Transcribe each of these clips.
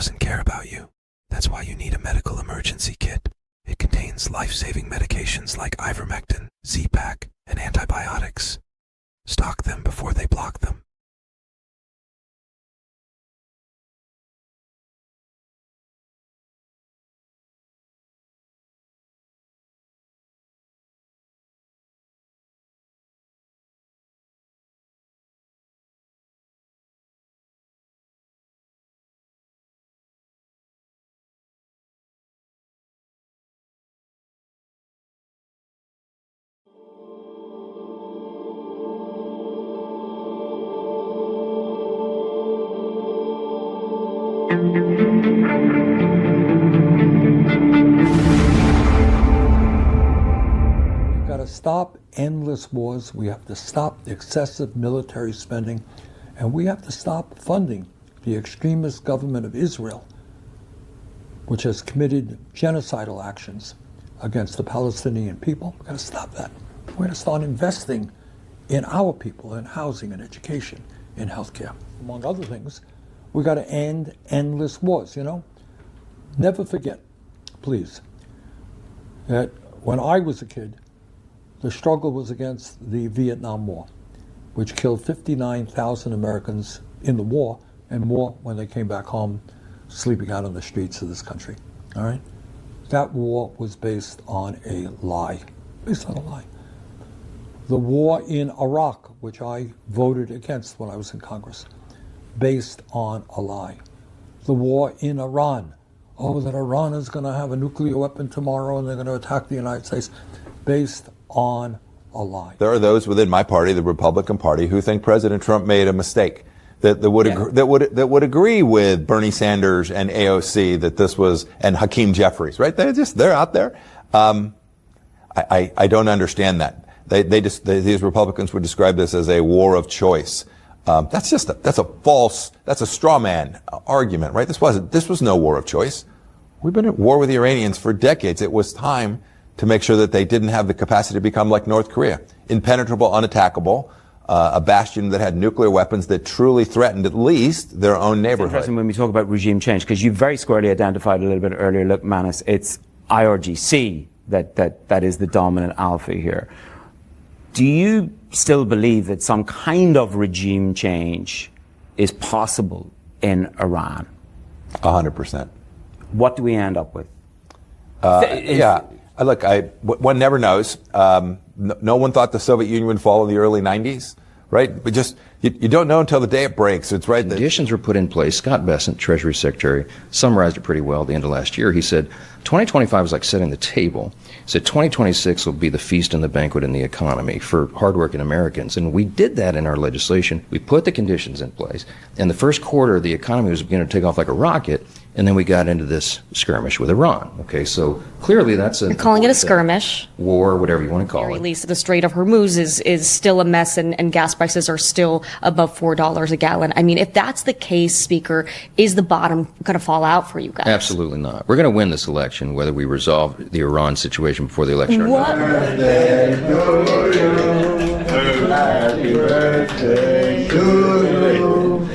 doesn't care about you. That's why you need a medical emergency kit. It contains life-saving medications like ivermectin, Z-Pak, and antibiotics. Stock them before they block them. We've got to stop endless wars. We have to stop the excessive military spending, and we have to stop funding the extremist government of Israel, which has committed genocidal actions against the Palestinian people. We've got to stop that. We're going to start investing in our people, in housing, in education, in healthcare. Among other things, we've got to end endless wars, Never forget, please, that when I was a kid, the struggle was against the Vietnam War, which killed 59,000 Americans in the war and more when they came back home, sleeping out on the streets of this country. All right? That war was based on a lie. Based on a lie. The war in Iraq, which I voted against when I was in Congress, based on a lie. The war in Iran, that Iran is going to have a nuclear weapon tomorrow and they're going to attack the United States, based on a lie. There are those within my party, the Republican Party, who think President Trump made a mistake. That would agree with Bernie Sanders and AOC that this was, and Hakeem Jeffries, right? They're out there. I don't understand that. These Republicans would describe this as a war of choice. That's a straw man argument, right? This was no war of choice. We've been at war with the Iranians for decades. It was time to make sure that they didn't have the capacity to become like North Korea. Impenetrable, unattackable, a bastion that had nuclear weapons that truly threatened at least their own neighborhood. It's interesting when we talk about regime change, because you very squarely identified a little bit earlier, look, Manus, it's IRGC that is the dominant alpha here. Do you still believe that some kind of regime change is possible in Iran? 100%. What do we end up with? Look, one never knows. No one thought the Soviet Union would fall in the early 90s, right? But you don't know until the day it breaks. It's right. Conditions were put in place. Scott Bessent, Treasury Secretary, summarized it pretty well at the end of last year. He said, 2025 is like setting the table. He said 2026 will be the feast and the banquet in the economy for hardworking Americans. And we did that in our legislation. We put the conditions in place. In the first quarter, the economy was beginning to take off like a rocket. And then we got into this skirmish with Iran. Okay, so clearly that's You're calling it a skirmish. War, whatever you want to call it. At least the Strait of Hormuz is still a mess, and gas prices are still above $4 a gallon. I mean, if that's the case, Speaker, is the bottom going to fall out for you guys? Absolutely not. We're going to win this election, whether we resolve the Iran situation before the election or not. Happy birthday to you.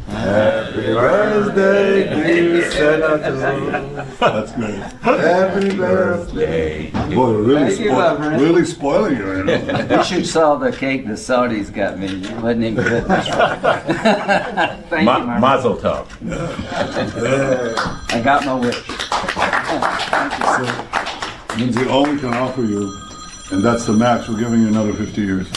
Happy birthday, dear Senator. That's great. Happy birthday. Boy, really spoiling you right now. You should saw the cake the Saudis got me. It wasn't even good. Thank you, Mazel tov. I got my wish. Lindsay, all we can offer you, and that's the max, we're giving you another 50 years.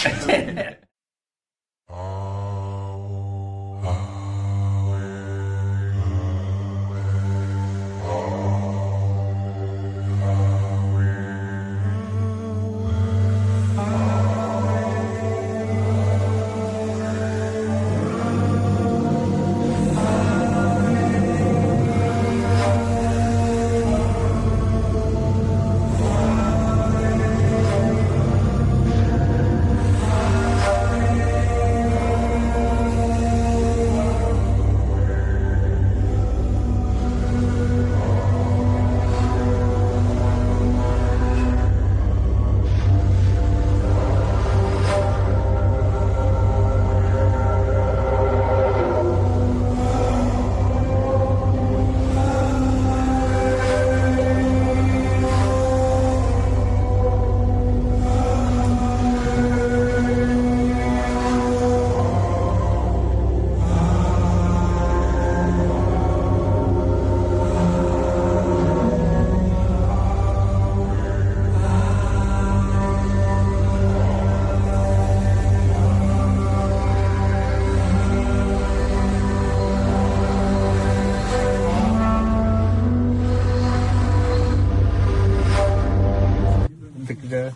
тогда.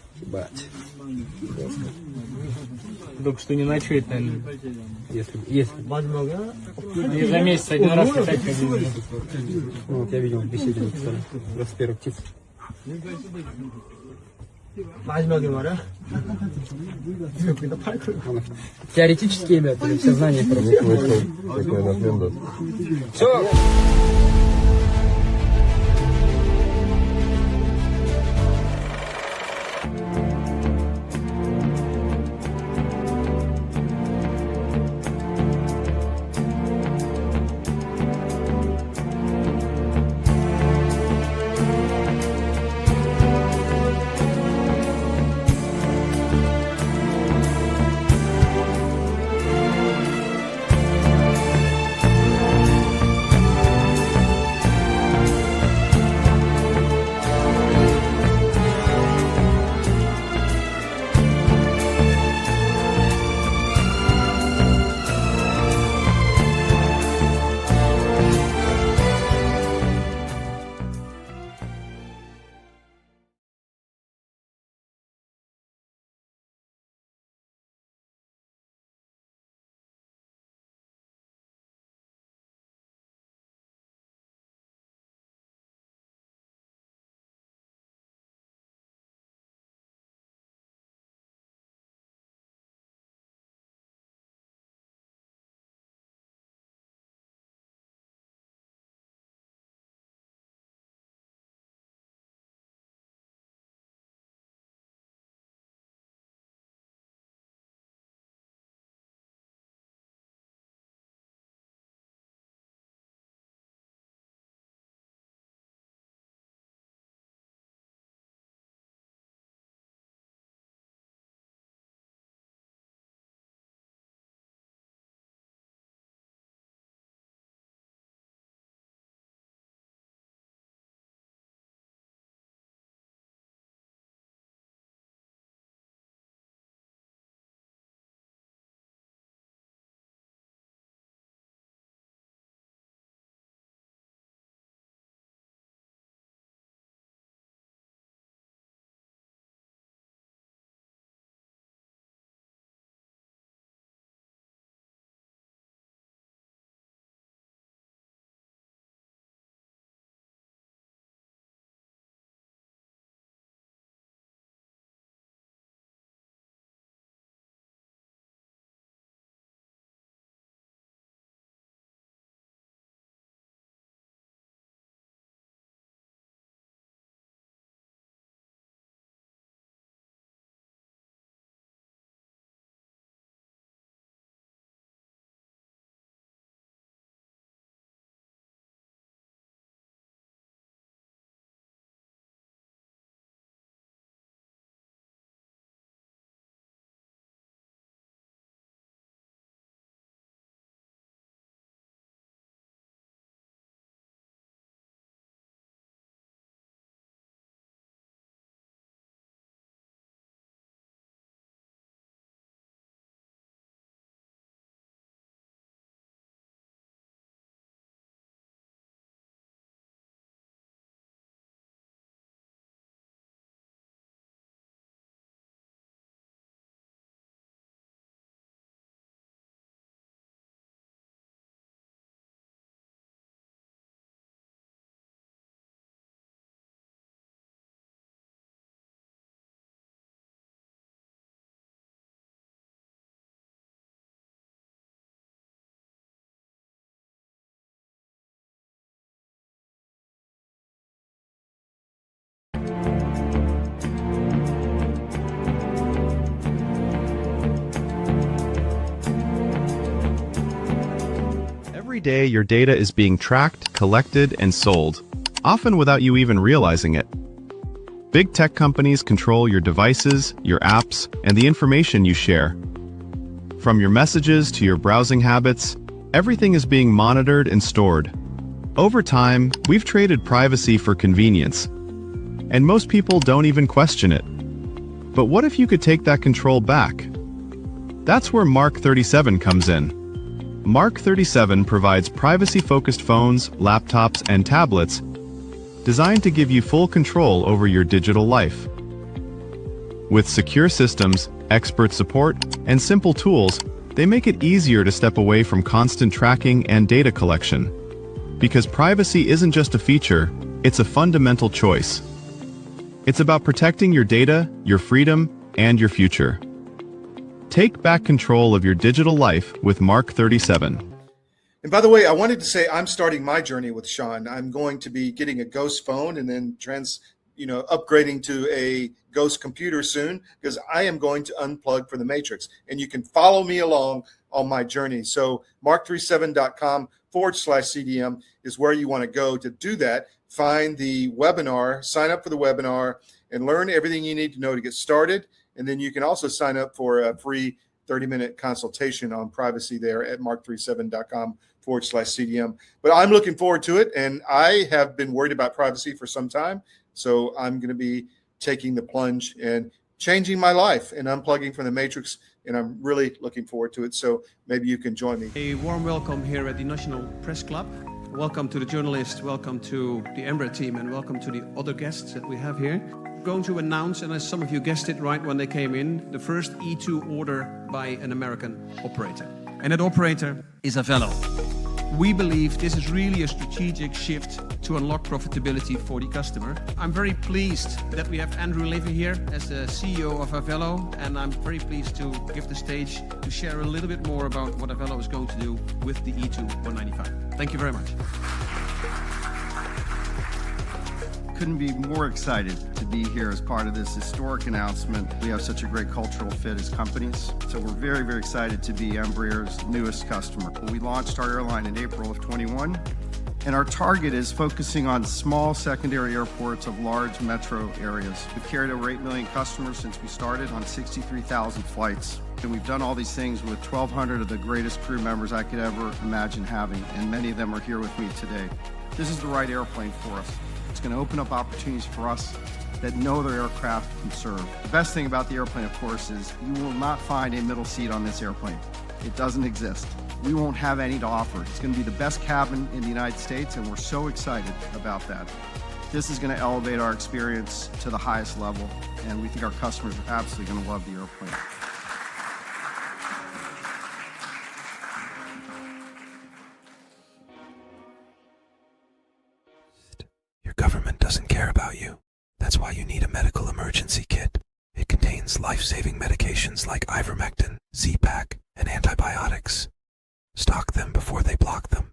Только что не ночует, наверное. Если. И за месяц один раз летать как видно. Вот я видел в беседе написали. 21 птиц. Теоретически, ребят, или все знания просто. Все. Every day, your data is being tracked, collected, and sold, often without you even realizing it. Big tech companies control your devices, your apps, and the information you share. From your messages to your browsing habits, everything is being monitored and stored. Over time, we've traded privacy for convenience, and most people don't even question it. But what if you could take that control back? That's where Mark 37 comes in. Mark 37 provides privacy-focused phones, laptops, and tablets designed to give you full control over your digital life. With secure systems, expert support, and simple tools, they make it easier to step away from constant tracking and data collection. Because privacy isn't just a feature, it's a fundamental choice. It's about protecting your data, your freedom, and your future. Take back control of your digital life with Mark 37. And by the way, I wanted to say I'm starting my journey with Sean. I'm going to be getting a Ghost phone and then upgrading to a Ghost computer soon, because I am going to unplug from the Matrix. And you can follow me along on my journey. So mark37.com/CDM is where you want to go to do that. Find the webinar, sign up for the webinar, and learn everything you need to know to get started. And then you can also sign up for a free 30-minute consultation on privacy there at mark37.com/CDM. But I'm looking forward to it, and I have been worried about privacy for some time. So I'm going to be taking the plunge and changing my life and unplugging from the Matrix, and I'm really looking forward to it. So maybe you can join me. A warm welcome here at the National Press Club. Welcome to the journalists, welcome to the Embraer team, and welcome to the other guests that we have here. Going to announce, and as some of you guessed it right when they came in, the first E2 order by an American operator. And that operator is Avello. We believe this is really a strategic shift to unlock profitability for the customer. I'm very pleased that we have Andrew Levy here as the CEO of Avello, and I'm very pleased to give the stage to share a little bit more about what Avello is going to do with the E2 195. Thank you very much. Couldn't be more excited to be here as part of this historic announcement. We have such a great cultural fit as companies, so we're very, very excited to be Embraer's newest customer. We launched our airline in April of 21, and our target is focusing on small secondary airports of large metro areas. We've carried over 8 million customers since we started on 63,000 flights. And we've done all these things with 1,200 of the greatest crew members I could ever imagine having, and many of them are here with me today. This is the right airplane for us. It's going to open up opportunities for us that no other aircraft can serve. The best thing about the airplane, of course, is you will not find a middle seat on this airplane. It doesn't exist. We won't have any to offer. It's going to be the best cabin in the United States, and we're so excited about that. This is going to elevate our experience to the highest level, and we think our customers are absolutely going to love the airplane. Your government doesn't care about you. That's why you need a medical emergency kit. It contains life-saving medications like ivermectin, Z-Pak, and antibiotics. Stock them before they block them.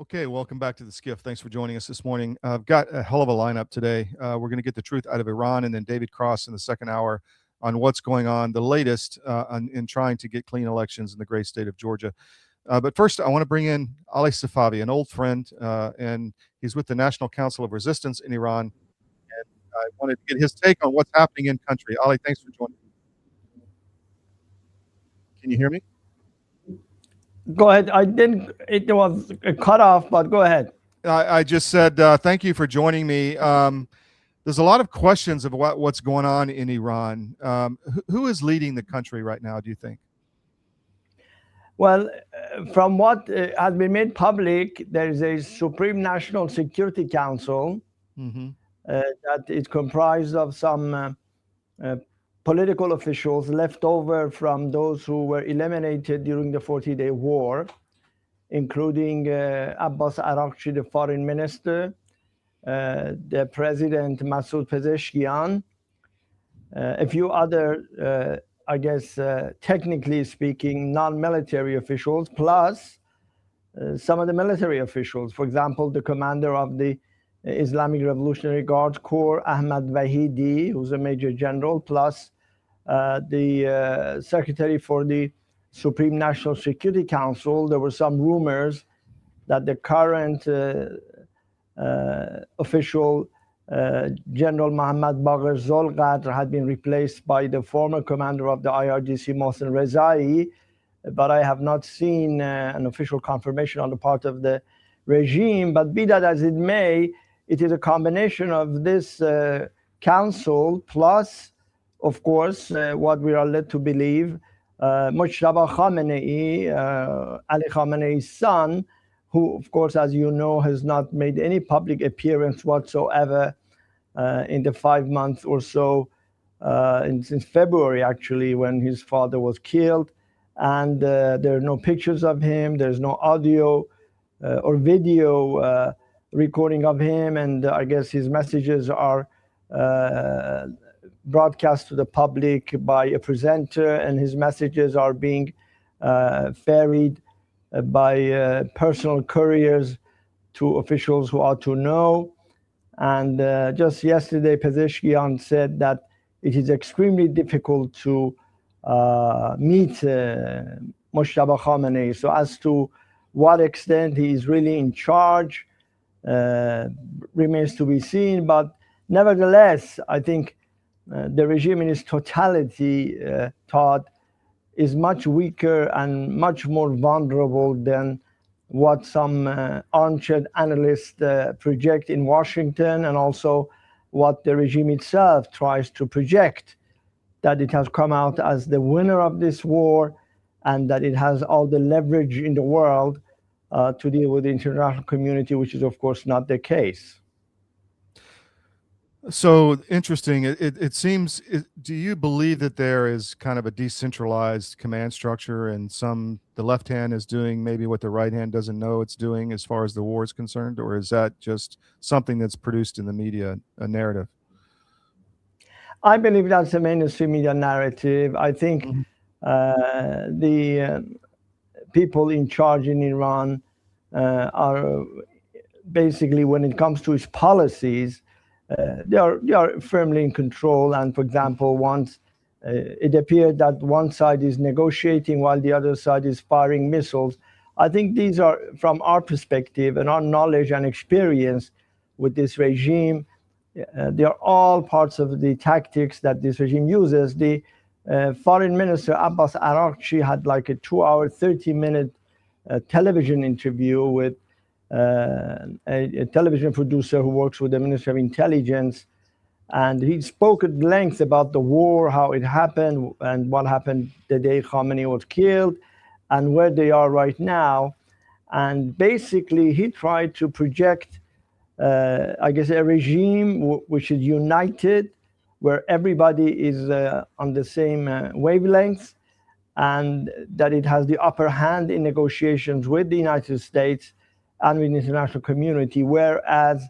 Okay, welcome back to the SCIF. Thanks for joining us this morning. I've got a hell of a lineup today. We're going to get the truth out of Iran, and then David Cross in the second hour on what's going on, the latest in trying to get clean elections in the great state of Georgia. But first, I want to bring in Ali Safavi, an old friend, and he's with the National Council of Resistance in Iran. And I wanted to get his take on what's happening in country. Ali, thanks for joining me. Can you hear me? Go ahead. I didn't, it was cut off, but go ahead. I just said thank you for joining me. There's a lot of questions of what's going on in Iran. Who is leading the country right now, do you think? Well, from what has been made public, there is a Supreme National Security Council that is comprised of some political officials left over from those who were eliminated during the 40-day war, including Abbas Araghchi, the foreign minister, the president Masoud Pezeshkian, a few other, I guess, technically speaking, non-military officials, plus some of the military officials. For example, the commander of the Islamic Revolutionary Guard Corps, Ahmad Vahidi, who's a major general, plus the secretary for the Supreme National Security Council. There were some rumors that the current official General Mohammad Bagher Zolqadr had been replaced by the former commander of the IRGC, Mohsen Rezai, but I have not seen an official confirmation on the part of the regime. But be that as it may, it is a combination of this council plus, of course, what we are led to believe, Mujtaba Khamenei, Ali Khamenei's son, who, of course, as you know, has not made any public appearance whatsoever in the 5 months or so, since February, actually, when his father was killed. And there are no pictures of him, there's no audio or video recording of him, and I guess his messages are broadcast to the public by a presenter, and his messages are being ferried by personal couriers to officials who ought to know. And just yesterday, Pezeshkian said that it is extremely difficult to meet Mujtaba Khamenei. So as to what extent he is really in charge remains to be seen. But nevertheless, I think the regime in its totality, Todd, is much weaker and much more vulnerable than what some armchair analysts project in Washington, and also what the regime itself tries to project, that it has come out as the winner of this war and that it has all the leverage in the world to deal with the international community, which is, of course, not the case. So interesting. It seems, do you believe that there is kind of a decentralized command structure, and the left hand is doing maybe what the right hand doesn't know it's doing as far as the war is concerned? Or is that just something that's produced in the media, a narrative? I believe that's the mainstream media narrative. I think the people in charge in Iran are basically, when it comes to its policies, they are firmly in control. And for example, once it appeared that one side is negotiating while the other side is firing missiles, I think these are, from our perspective and our knowledge and experience with this regime, they are all parts of the tactics that this regime uses. The foreign minister, Abbas Araghchi, had like a 2-hour, 30-minute television interview with a television producer who works with the Ministry of Intelligence. And he spoke at length about the war, how it happened, and what happened the day Khamenei was killed, and where they are right now. And basically, he tried to project, I guess, a regime which is united, where everybody is on the same wavelength, and that it has the upper hand in negotiations with the United States and with the international community, whereas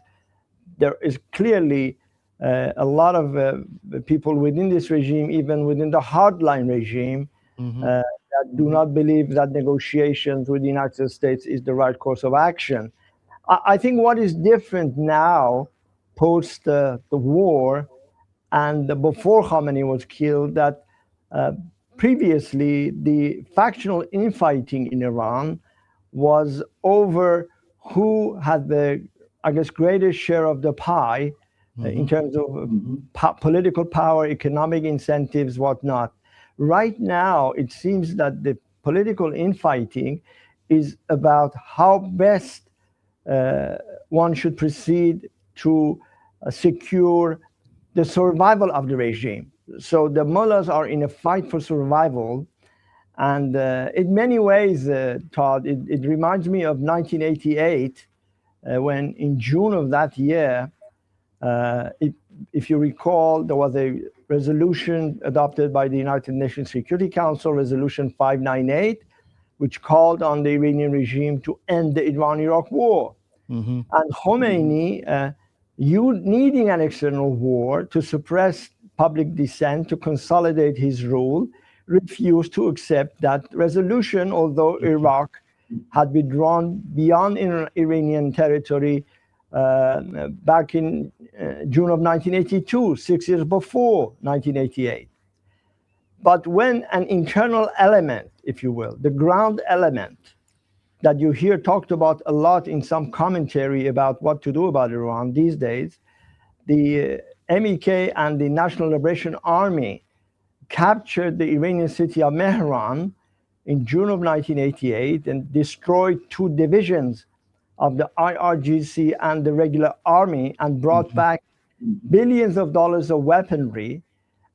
there is clearly a lot of people within this regime, even within the hardline regime, that do not believe that negotiations with the United States is the right course of action. I think what is different now, post the war and before Khamenei was killed, that previously the factional infighting in Iran was over who had the, I guess, greatest share of the pie in terms of political power, economic incentives, whatnot. Right now, it seems that the political infighting is about how best one should proceed to secure the survival of the regime. So the mullahs are in a fight for survival. And in many ways, Todd, it reminds me of 1988, when in June of that year, if you recall, there was a resolution adopted by the United Nations Security Council, Resolution 598, which called on the Iranian regime to end the Iran-Iraq war. And Khomeini, needing an external war to suppress public dissent, to consolidate his rule, refused to accept that resolution, although Iraq had withdrawn beyond Iranian territory back in June of 1982, 6 years before 1988. But when an internal element, if you will, the ground element that you hear talked about a lot in some commentary about what to do about Iran these days, the MEK and the National Liberation Army captured the Iranian city of Mehran in June of 1988 and destroyed 2 divisions of the IRGC and the regular army and brought back billions of dollars of weaponry.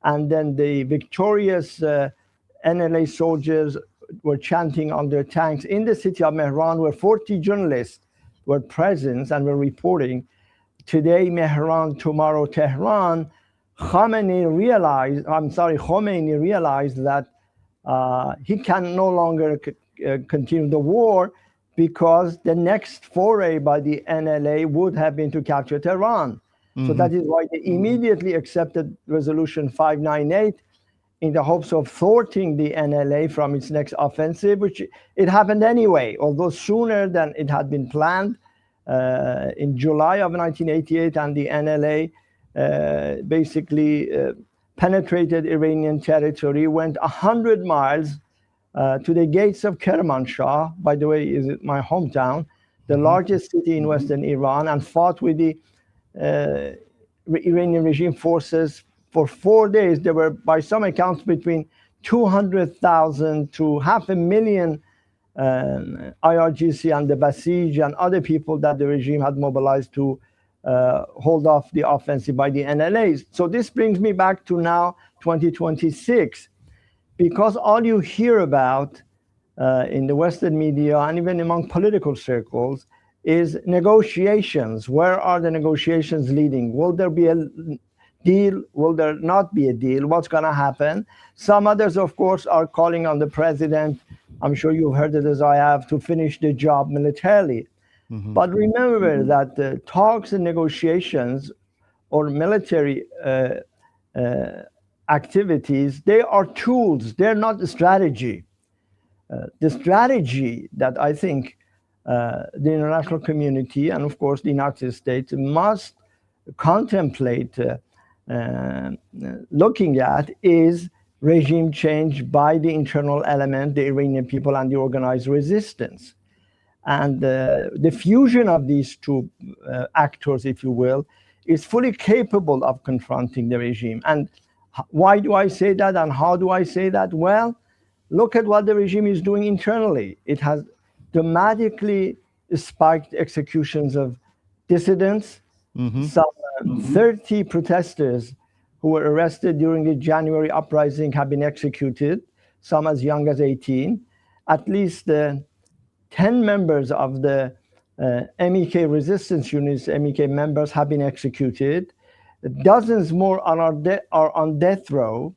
And then the victorious NLA soldiers were chanting on their tanks in the city of Mehran, where 40 journalists were present and were reporting, today Mehran, tomorrow Tehran. Khomeini realized that he can no longer continue the war, because the next foray by the NLA would have been to capture Tehran. So that is why they immediately accepted Resolution 598 in the hopes of thwarting the NLA from its next offensive, which it happened anyway, although sooner than it had been planned in July of 1988, and the NLA basically penetrated Iranian territory, went 100 miles to the gates of Kermanshah, by the way, is my hometown, the largest city in Western Iran, and fought with the Iranian regime forces for 4 days. There were, by some accounts, between 200,000 to 500,000 IRGC and the Basij and other people that the regime had mobilized to hold off the offensive by the NLAs. So this brings me back to now 2026, because all you hear about in the Western media and even among political circles is negotiations. Where are the negotiations leading? Will there be a deal? Will there not be a deal? What's going to happen? Some others, of course, are calling on the president, I'm sure you've heard it as I have, to finish the job militarily. But remember that talks and negotiations or military activities, they are tools. They're not a strategy. The strategy that I think the international community and, of course, the United States must contemplate looking at is regime change by the internal element, the Iranian people, and the organized resistance. And the fusion of these two actors, if you will, is fully capable of confronting the regime. And why do I say that, and how do I say that? Well, look at what the regime is doing internally. It has dramatically spiked executions of dissidents. Some 30 protesters who were arrested during the January uprising have been executed, some as young as 18. At least 10 members of the MEK resistance units, MEK members, have been executed. Dozens more are on death row.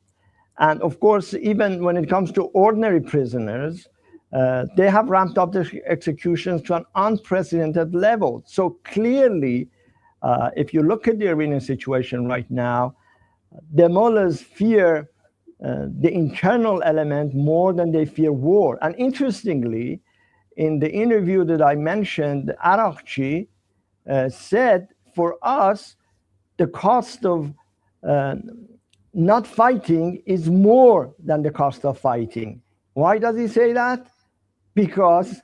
And of course, even when it comes to ordinary prisoners, they have ramped up their executions to an unprecedented level. So clearly, if you look at the Iranian situation right now, the mullahs fear the internal element more than they fear war. And interestingly, in the interview that I mentioned, Arakchi said, for us, the cost of not fighting is more than the cost of fighting. Why does he say that? Because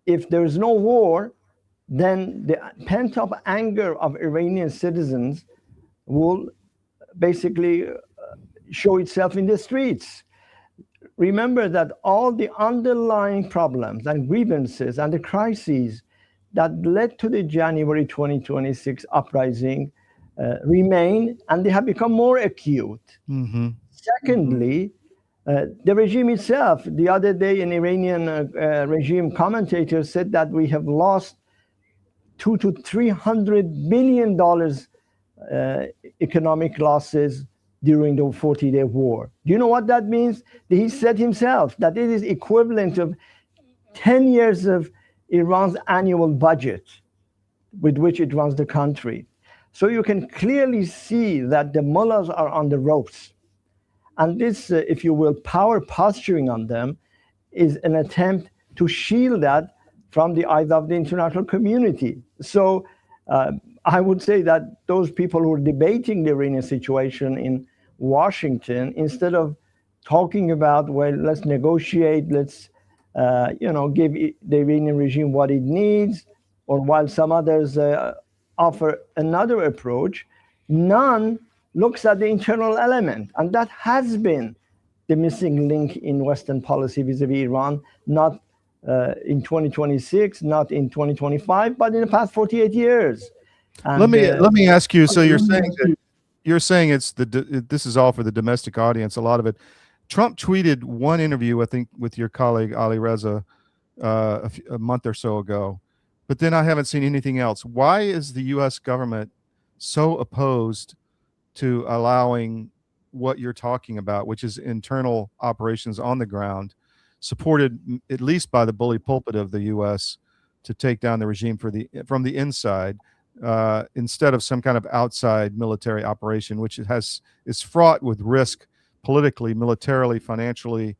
if there's no war, then the pent-up anger of Iranian citizens will basically show itself in the streets. Remember that all the underlying problems and grievances and the crises that led to the January 2026 uprising remain, and they have become more acute. Secondly, the regime itself, the other day an Iranian regime commentator said that we have lost $200 to $300 billion economic losses during the 40-day war. Do you know what that means? He said himself that it is equivalent of 10 years of Iran's annual budget with which it runs the country. So you can clearly see that the mullahs are on the ropes. And this, if you will, power posturing on them is an attempt to shield that from the eyes of the international community. So I would say that those people who are debating the Iranian situation in Washington, instead of talking about, well, let's negotiate, let's give the Iranian regime what it needs, or while some others offer another approach, none looks at the internal element. And that has been the missing link in Western policy vis-a-vis Iran, not in 2026, not in 2025, but in the past 48 years. And, let me ask you. So you're saying this is all for the domestic audience. A lot of it. Trump tweeted one interview, I think, with your colleague Ali Reza a month or so ago, but then I haven't seen anything else. Why is the U.S. government so opposed to allowing what you're talking about, which is internal operations on the ground, supported at least by the bully pulpit of the U.S. to take down the regime from the inside, instead of some kind of outside military operation, which is fraught with risk politically, militarily, financially,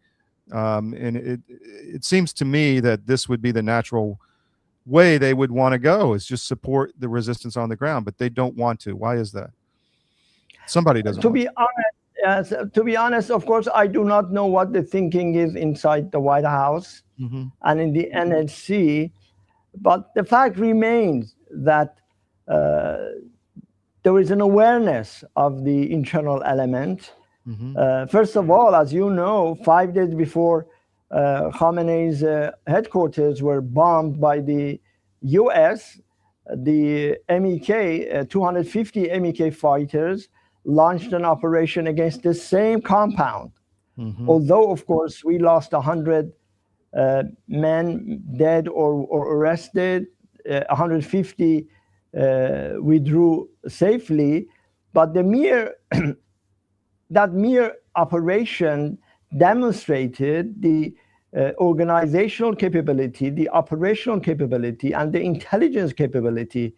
and it seems to me that this would be the natural way they would want to go, is just support the resistance on the ground, but they don't want to. Why is that? Somebody doesn't. To be honest, of course, I do not know what the thinking is inside the White House and in the NSC, but the fact remains that there is an awareness of the internal element. First of all, as you know, 5 days before Khamenei's headquarters were bombed by the US, the MEK, 250 MEK fighters launched an operation against the same compound. Although, of course, we lost 100 men dead or arrested, 150 withdrew safely, but that mere operation demonstrated the organizational capability, the operational capability, and the intelligence capability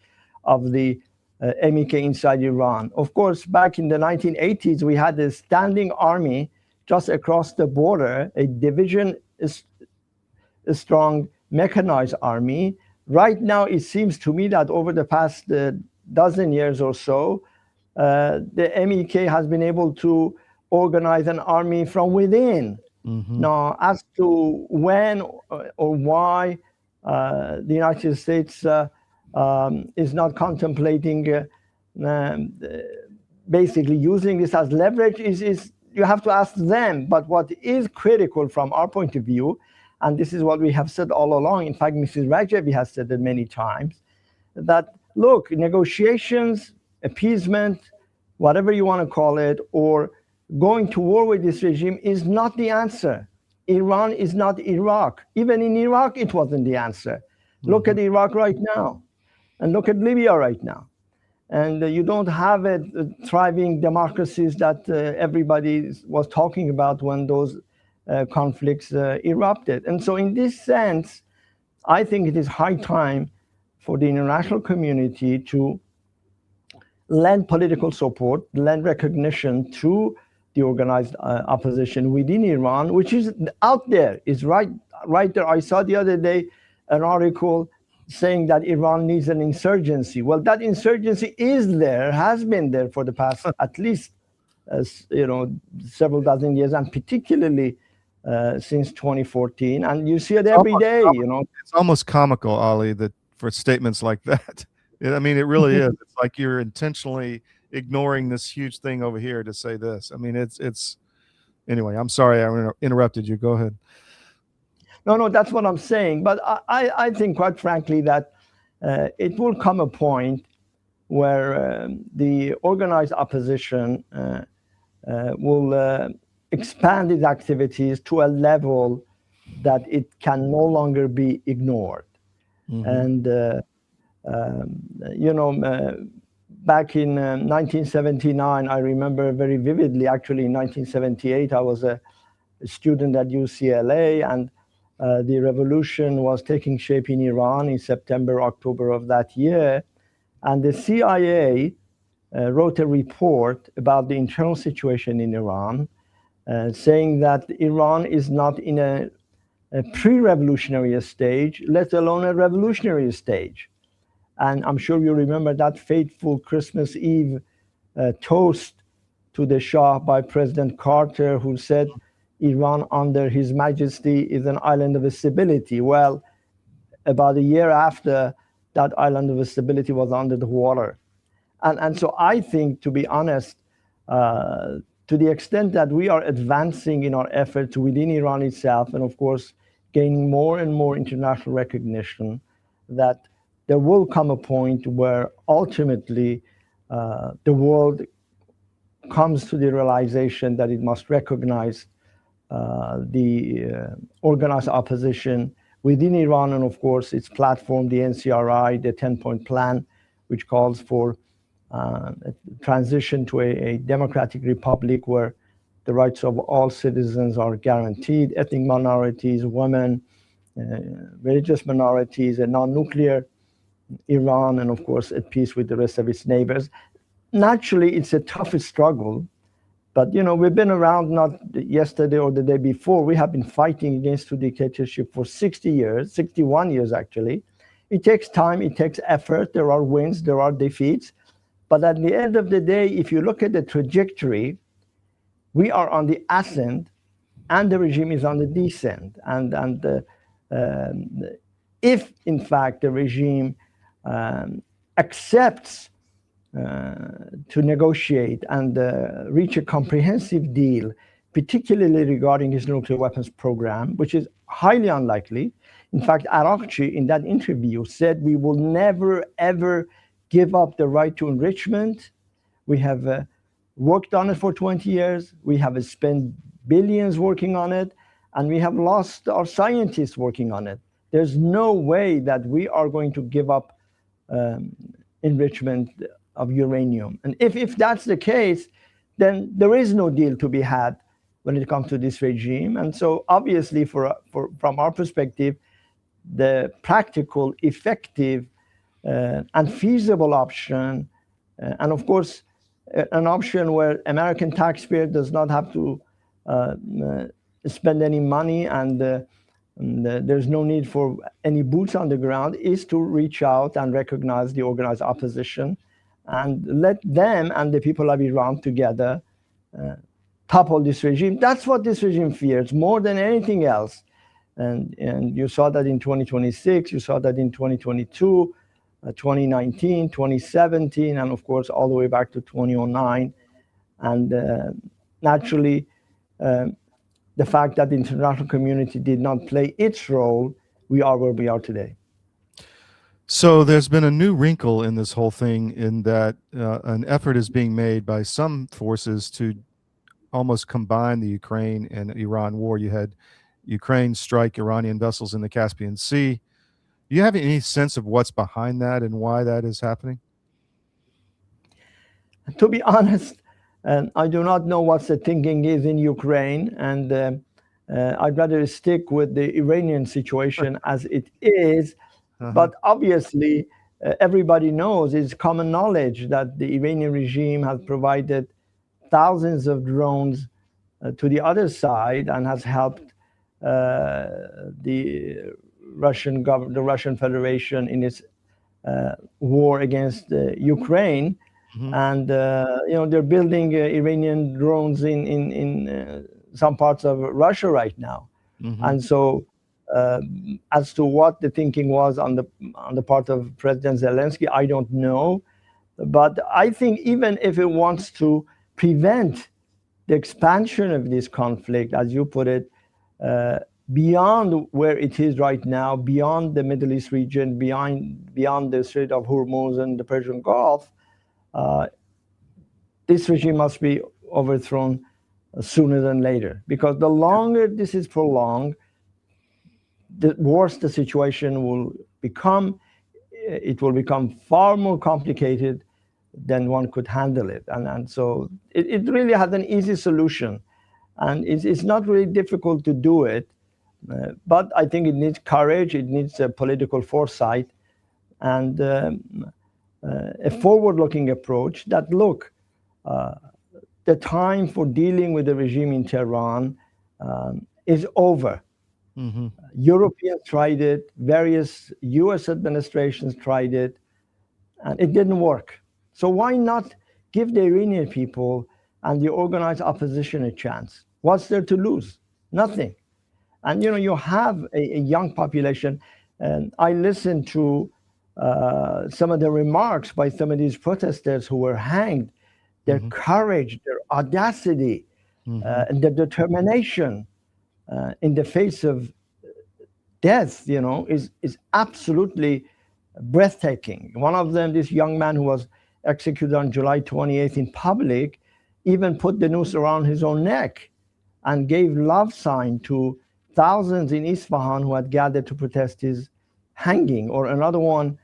of the MEK inside Iran. Of course, back in the 1980s, we had a standing army just across the border, a division strong mechanized army. Right now, it seems to me that over the past dozen years or so, the MEK has been able to organize an army from within. Now, as to when or why the United States is not contemplating basically using this as leverage is you have to ask them. But what is critical from our point of view, and this is what we have said all along, in fact, Mrs. Rajavi has said it many times, that look, negotiations, appeasement, whatever you want to call it, or going to war with this regime is not the answer. Iran is not Iraq. Even in Iraq, it wasn't the answer. Look at Iraq right now, and look at Libya right now. And you don't have thriving democracies that everybody was talking about when those conflicts erupted. And so in this sense, I think it is high time for the international community to lend political support, lend recognition to the organized opposition within Iran, which is out there, is right there. I saw the other day an article saying that Iran needs an insurgency. Well, that insurgency is there, has been there for the past at least several dozen years, and particularly since 2014. And you see it every day. It's almost comical, Ali, that for statements like that. I mean, it really is. It's like you're intentionally ignoring this huge thing over here to say this. I mean, it's anyway. I'm sorry I interrupted you. Go ahead. No, that's what I'm saying. But I think, quite frankly, that it will come a point where the organized opposition will expand its activities to a level that it can no longer be ignored. And, back in 1979, I remember very vividly, actually in 1978, I was a student at UCLA, and the revolution was taking shape in Iran in September, October of that year. And the CIA wrote a report about the internal situation in Iran, saying that Iran is not in a pre-revolutionary stage, let alone a revolutionary stage. And I'm sure you remember that fateful Christmas Eve toast to the Shah by President Carter, who said, Iran under His Majesty is an island of stability. Well, about a year after, that island of stability was under the water. And so I think, to be honest, to the extent that we are advancing in our efforts within Iran itself, and of course, gaining more and more international recognition, that there will come a point where ultimately the world comes to the realization that it must recognize the organized opposition within Iran, and of course its platform, the NCRI, the 10-point plan, which calls for a transition to a democratic republic where the rights of all citizens are guaranteed, ethnic minorities, women, religious minorities, a non-nuclear Iran, and of course at peace with the rest of its neighbors. Naturally, it's a tough struggle, but we've been around not yesterday or the day before. We have been fighting against two dictatorship for 60 years, 61 years actually. It takes time, it takes effort. There are wins, there are defeats. But at the end of the day, if you look at the trajectory, we are on the ascent and the regime is on the descent. And if in fact the regime accepts to negotiate and reach a comprehensive deal, particularly regarding his nuclear weapons program, which is highly unlikely. In fact, Arakchi in that interview said, we will never, ever give up the right to enrichment. We have worked on it for 20 years. We have spent billions working on it, and we have lost our scientists working on it. There's no way that we are going to give up enrichment of uranium. And if that's the case, then there is no deal to be had when it comes to this regime. And so obviously from our perspective, the practical, effective, and feasible option, and of course, an option where American taxpayer does not have to spend any money and there's no need for any boots on the ground, is to reach out and recognize the organized opposition and let them and the people of Iran together topple this regime. That's what this regime fears more than anything else. And you saw that in 2026, you saw that in 2022, 2019, 2017, and of course all the way back to 2009. And naturally, the fact that the international community did not play its role, we are where we are today. So there's been a new wrinkle in this whole thing, in that an effort is being made by some forces to almost combine the Ukraine and Iran war. You had Ukraine strike Iranian vessels in the Caspian Sea. Do you have any sense of what's behind that and why that is happening? To be honest, I do not know what the thinking is in Ukraine, and I'd rather stick with the Iranian situation as it is. But obviously, everybody knows, it's common knowledge that the Iranian regime has provided thousands of drones to the other side and has helped the Russian Federation in its war against Ukraine. And they're building Iranian drones in some parts of Russia right now. And so as to what the thinking was on the part of President Zelensky, I don't know. But I think even if it wants to prevent the expansion of this conflict, as you put it, beyond where it is right now, beyond the Middle East region, beyond the Strait of Hormuz and the Persian Gulf, this regime must be overthrown sooner than later. Because the longer this is prolonged, the worse the situation will become. It will become far more complicated than one could handle it. And so it really has an easy solution. And it's not really difficult to do it. But I think it needs courage, it needs a political foresight, and a forward-looking approach that, look, the time for dealing with the regime in Tehran is over. Europeans tried it, various US administrations tried it, and it didn't work. So why not give the Iranian people and the organized opposition a chance? What's there to lose? Nothing. And you have a young population. And I listened to some of the remarks by some of these protesters who were hanged, their courage, their audacity, and their determination in the face of death, is absolutely breathtaking. One of them, this young man who was executed on July 28th in public, even put the noose around his own neck and gave love sign to thousands in Isfahan who had gathered to protest his hanging. Or another one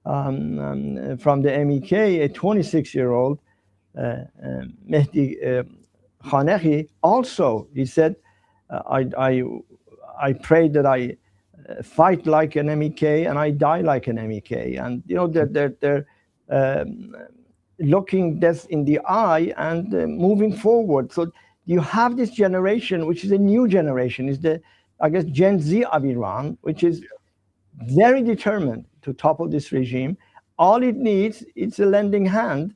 from the MEK, a 26-year-old, Mehdi Khanekhi, also, he said, I pray that I fight like an MEK and I die like an MEK. And, they're looking death in the eye and moving forward. So you have this generation, which is a new generation, is the, I guess, Gen Z of Iran, which is very determined to topple this regime. All it needs is a lending hand.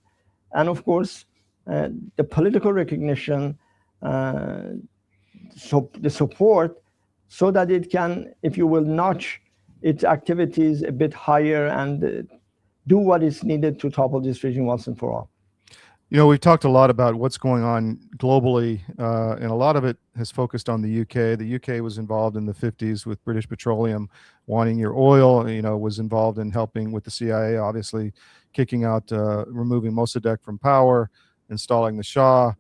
And of course, the political recognition, so the support, so that it can, if you will, notch its activities a bit higher and do what is needed to topple this regime once and for all. We've talked a lot about what's going on globally, and a lot of it has focused on the UK. The UK was involved in the 50s with British Petroleum wanting your oil, was involved in helping with the CIA, obviously kicking out, removing Mossadegh from power, installing the Shah.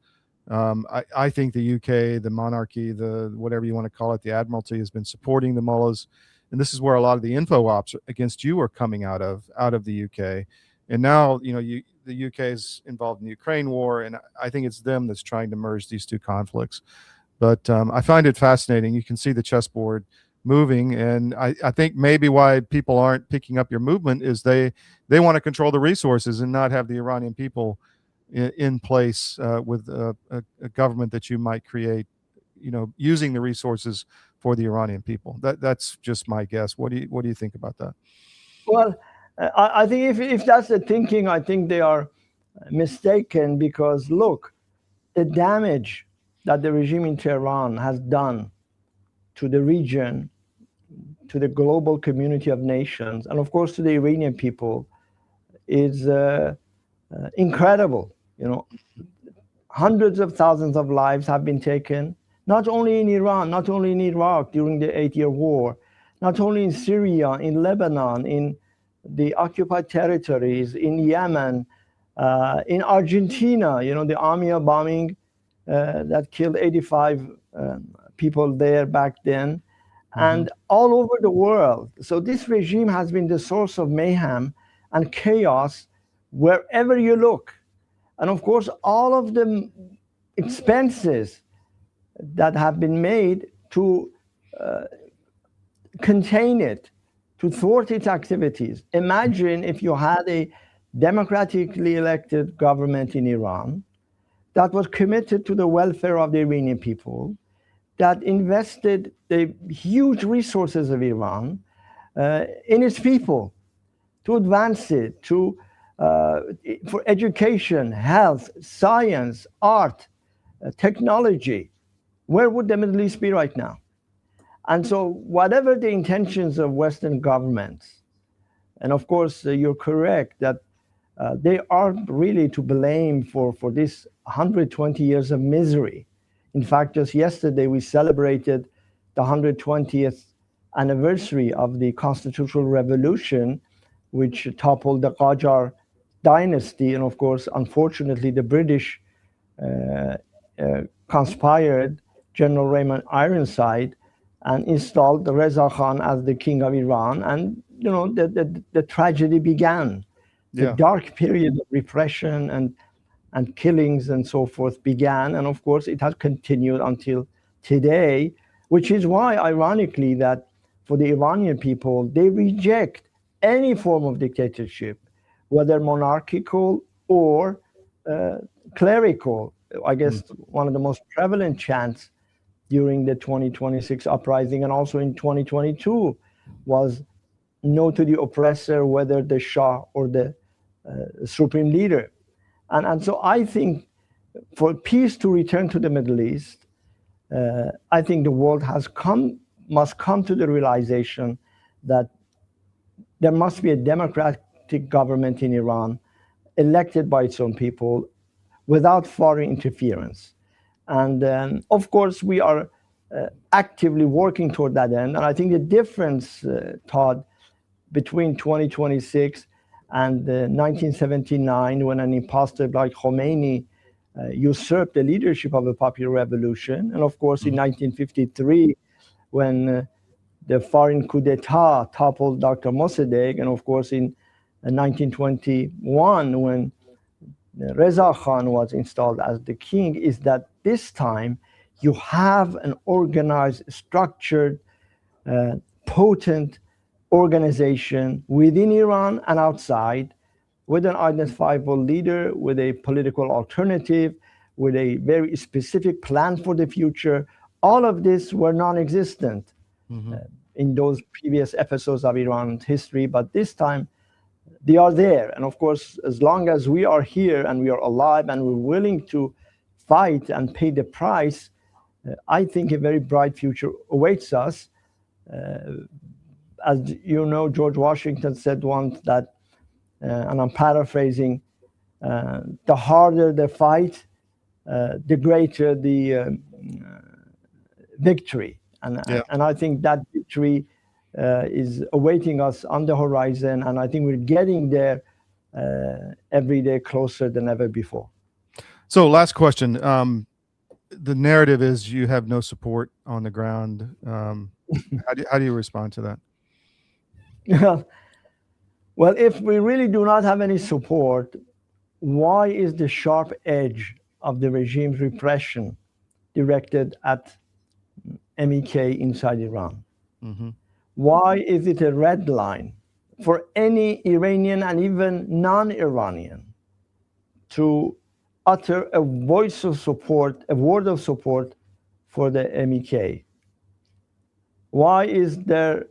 I think the UK, the monarchy, the whatever you want to call it, the Admiralty has been supporting the mullahs. And this is where a lot of the info ops against you are coming out of the UK. And now, the UK is involved in the Ukraine war, and I think it's them that's trying to merge these two conflicts. But I find it fascinating. You can see the chessboard moving, and I think maybe why people aren't picking up your movement is they want to control the resources and not have the Iranian people in place with a government that you might create, using the resources for the Iranian people. That's just my guess. What do you think about that? Well, I think if that's the thinking, I think they are mistaken, because look, the damage that the regime in Tehran has done to the region, to the global community of nations, and of course to the Iranian people is incredible. Hundreds of thousands of lives have been taken, not only in Iran, not only in Iraq during the 8-year war, not only in Syria, in Lebanon, in the occupied territories, in Yemen, in Argentina, the Amia bombing that killed 85 people there back then, and all over the world. So this regime has been the source of mayhem and chaos wherever you look. And of course, all of the expenses that have been made to contain it, to thwart its activities. Imagine if you had a democratically elected government in Iran that was committed to the welfare of the Iranian people, that invested the huge resources of Iran in its people to advance it, for education, health, science, art, technology. Where would the Middle East be right now? And so whatever the intentions of Western governments, and of course you're correct that they aren't really to blame for this 120 years of misery. In fact, just yesterday we celebrated the 120th anniversary of the Constitutional Revolution, which toppled the Qajar dynasty. And of course, unfortunately, the British conspired General Raymond Ironside and installed Reza Khan as the king of Iran. And, the tragedy began. The dark period of repression and killings and so forth began. And of course, it has continued until today, which is why, ironically, that for the Iranian people, they reject any form of dictatorship, whether monarchical or clerical. I guess one of the most prevalent chants during the 2026 uprising and also in 2022 was no to the oppressor, whether the Shah or the supreme leader. And so I think for peace to return to the Middle East, I think the world must come to the realization that there must be a democratic government in Iran elected by its own people without foreign interference. And of course, we are actively working toward that end. And I think the difference, Todd, between 2026 and 1979, when an imposter like Khomeini usurped the leadership of a popular revolution, and of course in 1953, when the foreign coup d'etat toppled Dr. Mossadegh, and of course in 1921, when Reza Khan was installed as the king, is that this time you have an organized, structured, potent organization within Iran and outside, with an identifiable leader, with a political alternative, with a very specific plan for the future. All of this were non-existent in those previous episodes of Iran's history, but this time they are there. And of course, as long as we are here and we are alive and we're willing to fight and pay the price, I think a very bright future awaits us. As you know, George Washington said once that, and I'm paraphrasing, the harder the fight, the greater the victory. And I think that victory is awaiting us on the horizon, and I think we're getting there every day closer than ever before. So last question. The narrative is you have no support on the ground. How do you respond to that? Well, if we really do not have any support, why is the sharp edge of the regime's repression directed at MEK inside Iran? Why is it a red line for any Iranian and even non-Iranian to utter a voice of support, a word of support for the MEK? Why is there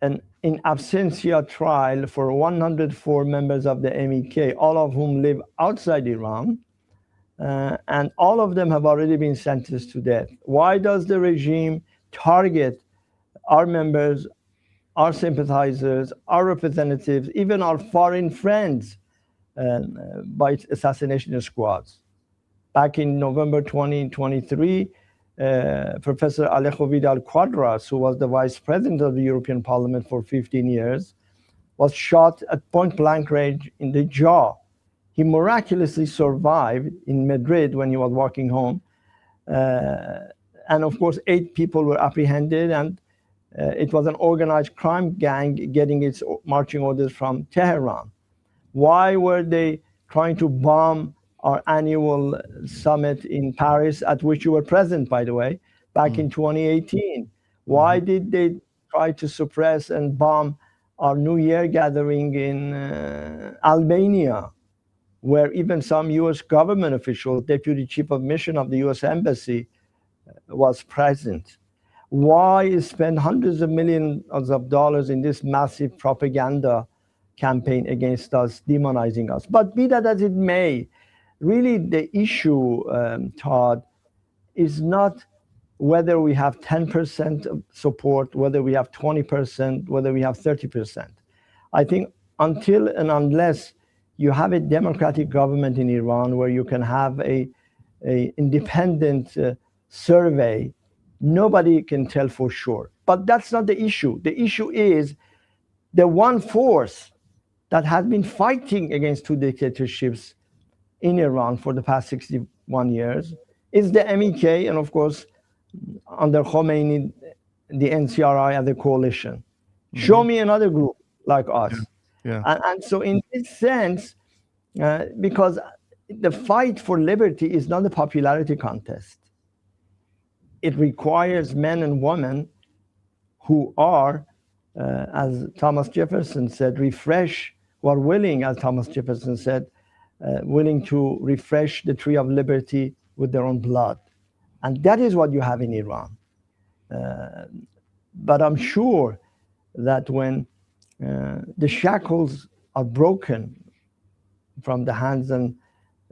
an in absentia trial for 104 members of the MEK, all of whom live outside Iran, and all of them have already been sentenced to death? Why does the regime target our members, our sympathizers, our representatives, even our foreign friends by its assassination squads? Back in November 2023, Professor Alejo Vidal-Quadras, who was the vice president of the European Parliament for 15 years, was shot at point-blank range in the jaw. He miraculously survived in Madrid when he was walking home. And of course, 8 people were apprehended, and it was an organized crime gang getting its marching orders from Tehran. Why were they trying to bomb our annual summit in Paris, at which you were present, by the way, back in 2018? Why did they try to suppress and bomb our New Year gathering in Albania, where even some US government official, deputy chief of mission of the US embassy, was present? Why spend hundreds of millions of dollars in this massive propaganda campaign against us, demonizing us? But be that as it may, really the issue, Todd, is not whether we have 10% of support, whether we have 20%, whether we have 30%. I think until and unless you have a democratic government in Iran where you can have a independent survey, nobody can tell for sure. But that's not the issue. The issue is the one force that has been fighting against 2 dictatorships in Iran for the past 61 years is the MEK, and of course, under Khomeini, the NCRI as a coalition. Show me another group like us. And so in this sense, because the fight for liberty is not a popularity contest. It requires men and women who are, as Thomas Jefferson said, who are willing, as Thomas Jefferson said, willing to refresh the tree of liberty with their own blood. And that is what you have in Iran. But I'm sure that when the shackles are broken from the hands and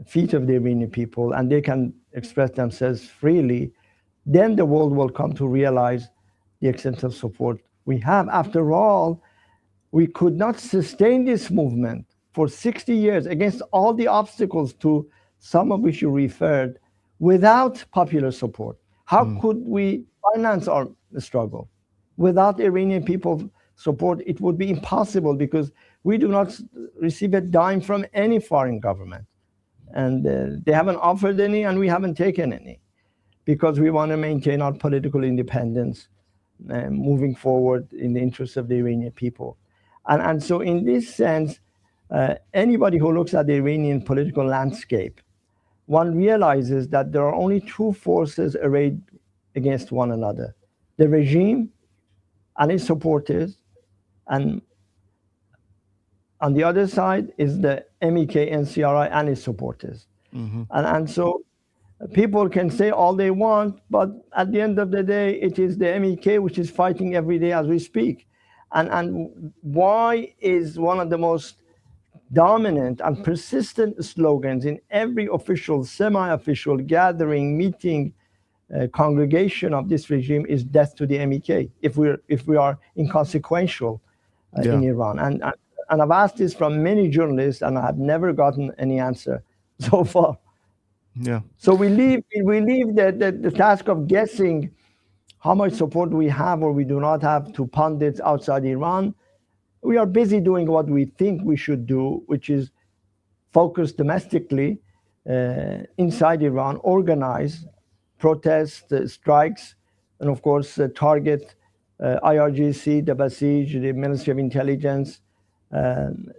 feet of the Iranian people and they can express themselves freely, then the world will come to realize the extent of support we have. After all, we could not sustain this movement for 60 years against all the obstacles, to some of which you referred, without popular support. How could we finance our struggle? Without Iranian people support, it would be impossible, because we do not receive a dime from any foreign government. And they haven't offered any, and we haven't taken any, because we want to maintain our political independence moving forward in the interest of the Iranian people. And so in this sense, anybody who looks at the Iranian political landscape, one realizes that there are only two forces arrayed against one another: the regime and its supporters, and on the other side is the MEK, NCRI, and its supporters. And so people can say all they want, but at the end of the day, it is the MEK which is fighting every day as we speak. And why is one of the most dominant and persistent slogans in every official, semi-official gathering, meeting, congregation of this regime is death to the MEK, if we are inconsequential in Iran. And I've asked this from many journalists, and I have never gotten any answer so far. Yeah. So we leave the task of guessing how much support we have or we do not have to pundits outside Iran. We are busy doing what we think we should do, which is focus domestically inside Iran, organize, protest, strikes, and of course target IRGC, the Basij, the Ministry of Intelligence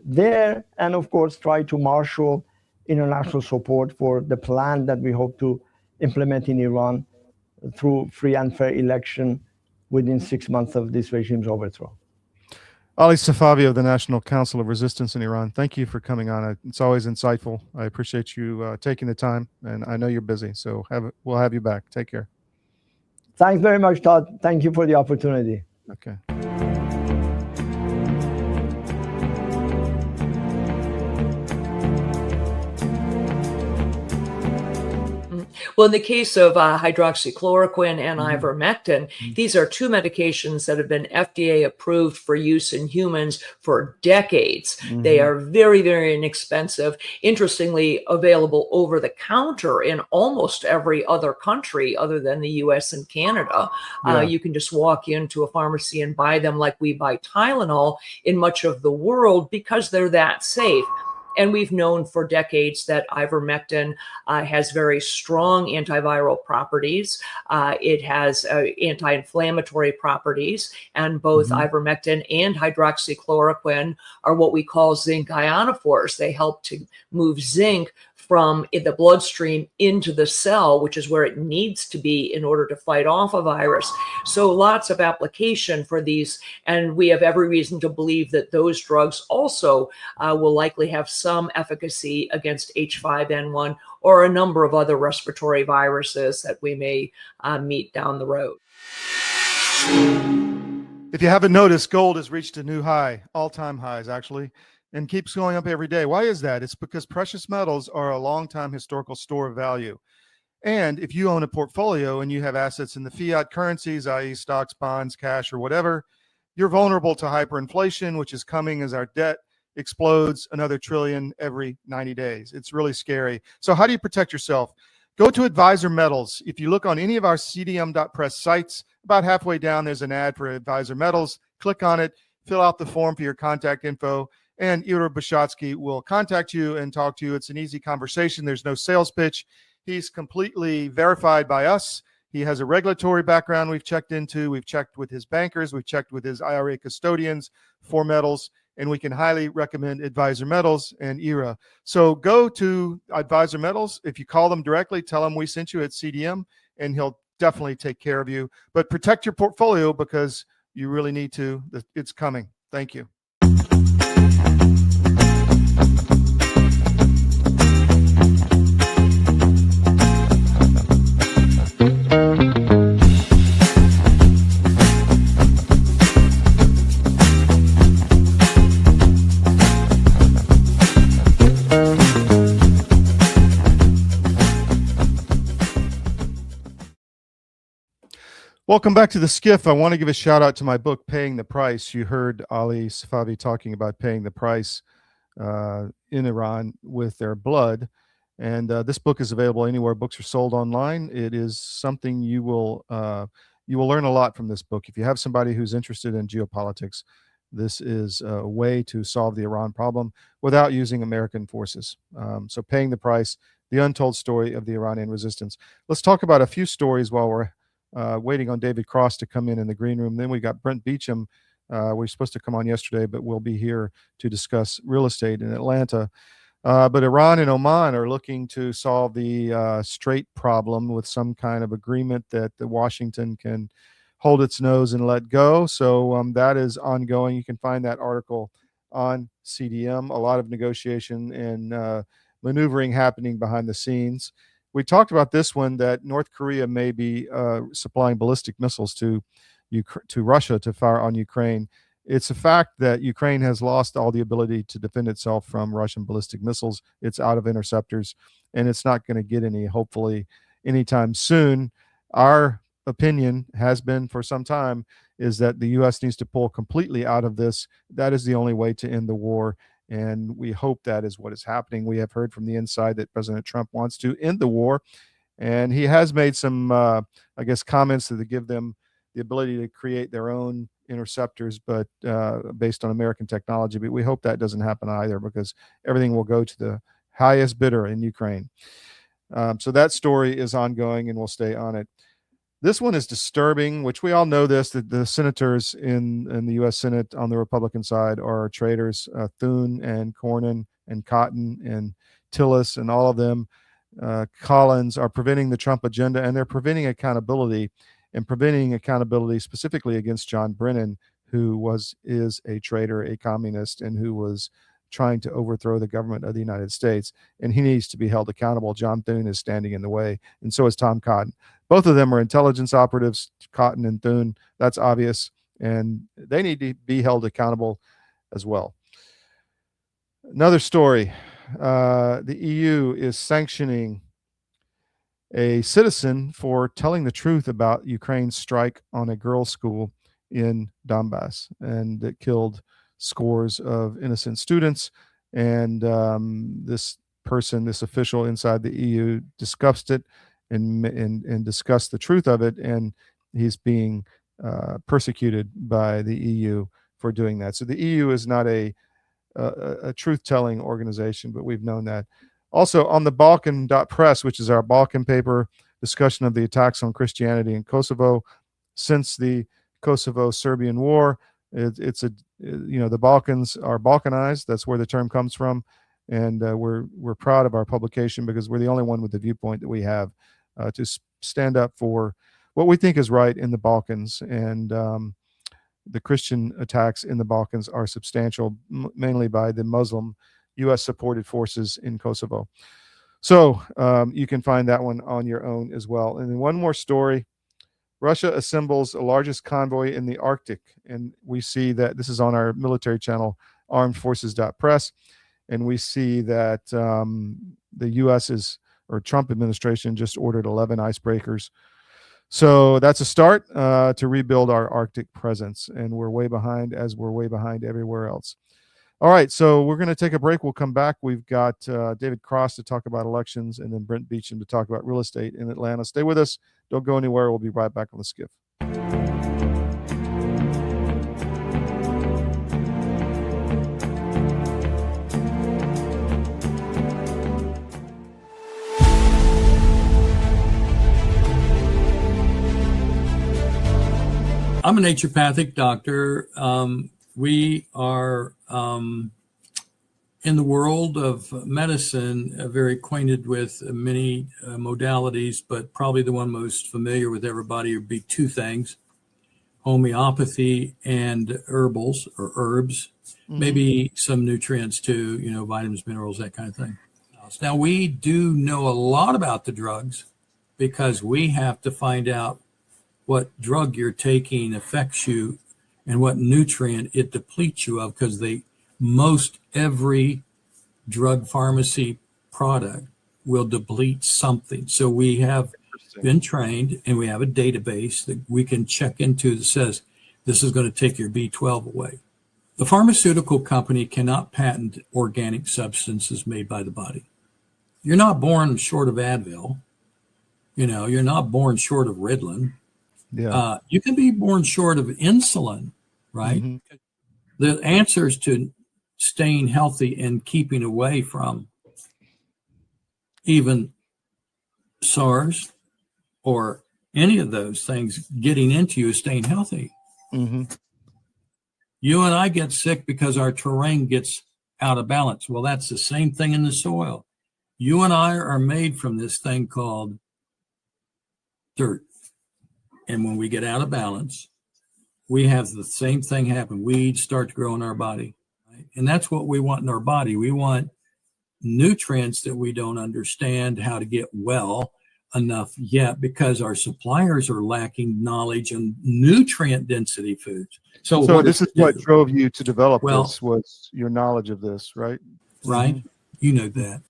there, and of course try to marshal international support for the plan that we hope to implement in Iran through free and fair election within 6 months of this regime's overthrow. Ali Safavi of the National Council of Resistance in Iran, thank you for coming on. It's always insightful. I appreciate you taking the time, and I know you're busy, so we'll have you back. Take care. Thanks very much, Todd. Thank you for the opportunity. Okay. Well, in the case of hydroxychloroquine and ivermectin, these are two medications that have been FDA approved for use in humans for decades. They are very, very inexpensive. Interestingly, available over the counter in almost every other country other than the US and Canada. You can just walk into a pharmacy and buy them like we buy Tylenol in much of the world, because they're that safe. And we've known for decades that ivermectin has very strong antiviral properties. It has anti-inflammatory properties, and both ivermectin and hydroxychloroquine are what we call zinc ionophores. They help to move zinc from the bloodstream into the cell, which is where it needs to be in order to fight off a virus. So lots of application for these, and we have every reason to believe that those drugs also will likely have some efficacy against H5N1 or a number of other respiratory viruses that we may meet down the road. If you haven't noticed, gold has reached a new high, all-time highs actually, and keeps going up every day. Why is that? It's because precious metals are a long-time historical store of value. And if you own a portfolio and you have assets in the fiat currencies, i.e. stocks, bonds, cash, or whatever, you're vulnerable to hyperinflation, which is coming as our debt explodes another trillion every 90 days. It's really scary. So how do you protect yourself? Go to Advisor Metals. If you look on any of our cdm.press sites, about halfway down, there's an ad for Advisor Metals. Click on it, fill out the form for your contact info, and Ira Bishotsky will contact you and talk to you. It's an easy conversation. There's no sales pitch. He's completely verified by us. He has a regulatory background we've checked into. We've checked with his bankers. We've checked with his IRA custodians for metals, and we can highly recommend Advisor Metals and Ira. So go to Advisor Metals. If you call them directly, tell them we sent you at CDM, and he'll definitely take care of you. But protect your portfolio, because you really need to. It's coming. Thank you. Welcome back to the SCIF. I want to give a shout out to my book, Paying the Price. You heard Ali Safavi talking about paying the price in Iran with their blood. And this book is available anywhere books are sold online. It is something you will learn a lot from this book. If you have somebody who's interested in geopolitics, this is a way to solve the Iran problem without using American forces. So Paying the Price, the untold story of the Iranian resistance. Let's talk about a few stories while we're waiting on David Cross to come in the green room. Then we got Brent Beecham. We were supposed to come on yesterday, but we'll be here to discuss real estate in Atlanta. But Iran and Oman are looking to solve the Strait problem with some kind of agreement that Washington can hold its nose and let go. So that is ongoing. You can find that article on CDM. A lot of negotiation and maneuvering happening behind the scenes. We talked about this one, that North Korea may be supplying ballistic missiles to Russia to fire on Ukraine. It's a fact that Ukraine has lost all the ability to defend itself from Russian ballistic missiles. It's out of interceptors, and it's not going to get any, hopefully, anytime soon. Our opinion has been for some time is that the U.S. needs to pull completely out of this. That is the only way to end the war. And we hope that is what is happening. We have heard from the inside that President Trump wants to end the war. And he has made some, comments that give them the ability to create their own interceptors, but based on American technology. But we hope that doesn't happen either, because everything will go to the highest bidder in Ukraine. So that story is ongoing, and we'll stay on it. This one is disturbing, which we all know this, that the senators in the U.S. Senate on the Republican side are traitors. Thune and Cornyn and Cotton and Tillis and all of them, Collins, are preventing the Trump agenda, and they're preventing accountability, and preventing accountability specifically against John Brennan, who is a traitor, a communist, and who was trying to overthrow the government of the United States, and he needs to be held accountable. John Thune is standing in the way, and so is Tom Cotton. Both of them are intelligence operatives, Cotton and Thune. That's obvious, and they need to be held accountable as well. Another story, the EU is sanctioning a citizen for telling the truth about Ukraine's strike on a girls' school in Donbass, and it killed scores of innocent students. And this official inside the EU discussed it and discussed the truth of it, and he's being persecuted by the EU for doing that. So the EU is not a truth-telling organization, but we've known that. Also on the Balkan.press, which is our Balkan paper, discussion of the attacks on Christianity in Kosovo since the Kosovo-Serbian War. The Balkans are Balkanized. That's where the term comes from, and we're proud of our publication, because we're the only one with the viewpoint that we have to stand up for what we think is right in the Balkans. And the Christian attacks in the Balkans are substantial, mainly by the Muslim U.S.-supported forces in Kosovo. So you can find that one on your own as well. And then one more story. Russia assembles the largest convoy in the Arctic. And we see that this is on our military channel, armedforces.press. And we see that the U.S. Trump administration just ordered 11 icebreakers. So that's a start to rebuild our Arctic presence. And we're way behind, as we're way behind everywhere else. All right, so we're going to take a break. We'll come back. We've got David Cross to talk about elections, and then Brent Beecham to talk about real estate in Atlanta. Stay with us. Don't go anywhere. We'll be right back on the SCIF. I'm a naturopathic doctor. We are in the world of medicine very acquainted with many modalities, but probably the one most familiar with everybody would be two things: homeopathy and herbs, maybe some nutrients too, vitamins, minerals, that kind of thing. Now, we do know a lot about the drugs, because we have to find out what drug you're taking affects you and what nutrient it depletes you of, because most every drug pharmacy product will deplete something. So we have been trained, and we have a database that we can check into that says this is going to take your B12 away. The pharmaceutical company cannot patent organic substances made by the body. You're not born short of Advil. You're not born short of Ritalin. Yeah. You can be born short of insulin, right? Mm-hmm. The answers to staying healthy and keeping away from even SARS or any of those things getting into you is staying healthy. Mm-hmm. You and I get sick because our terrain gets out of balance. Well, that's the same thing in the soil. You and I are made from this thing called dirt. And when we get out of balance, we have the same thing happen. Weeds start to grow in our body. Right? And that's what we want in our body. We want nutrients that we don't understand how to get well enough yet because our suppliers are lacking knowledge on nutrient density foods. So this is what drove you to develop this, was your knowledge of this, right? Right. Mm-hmm. You know that.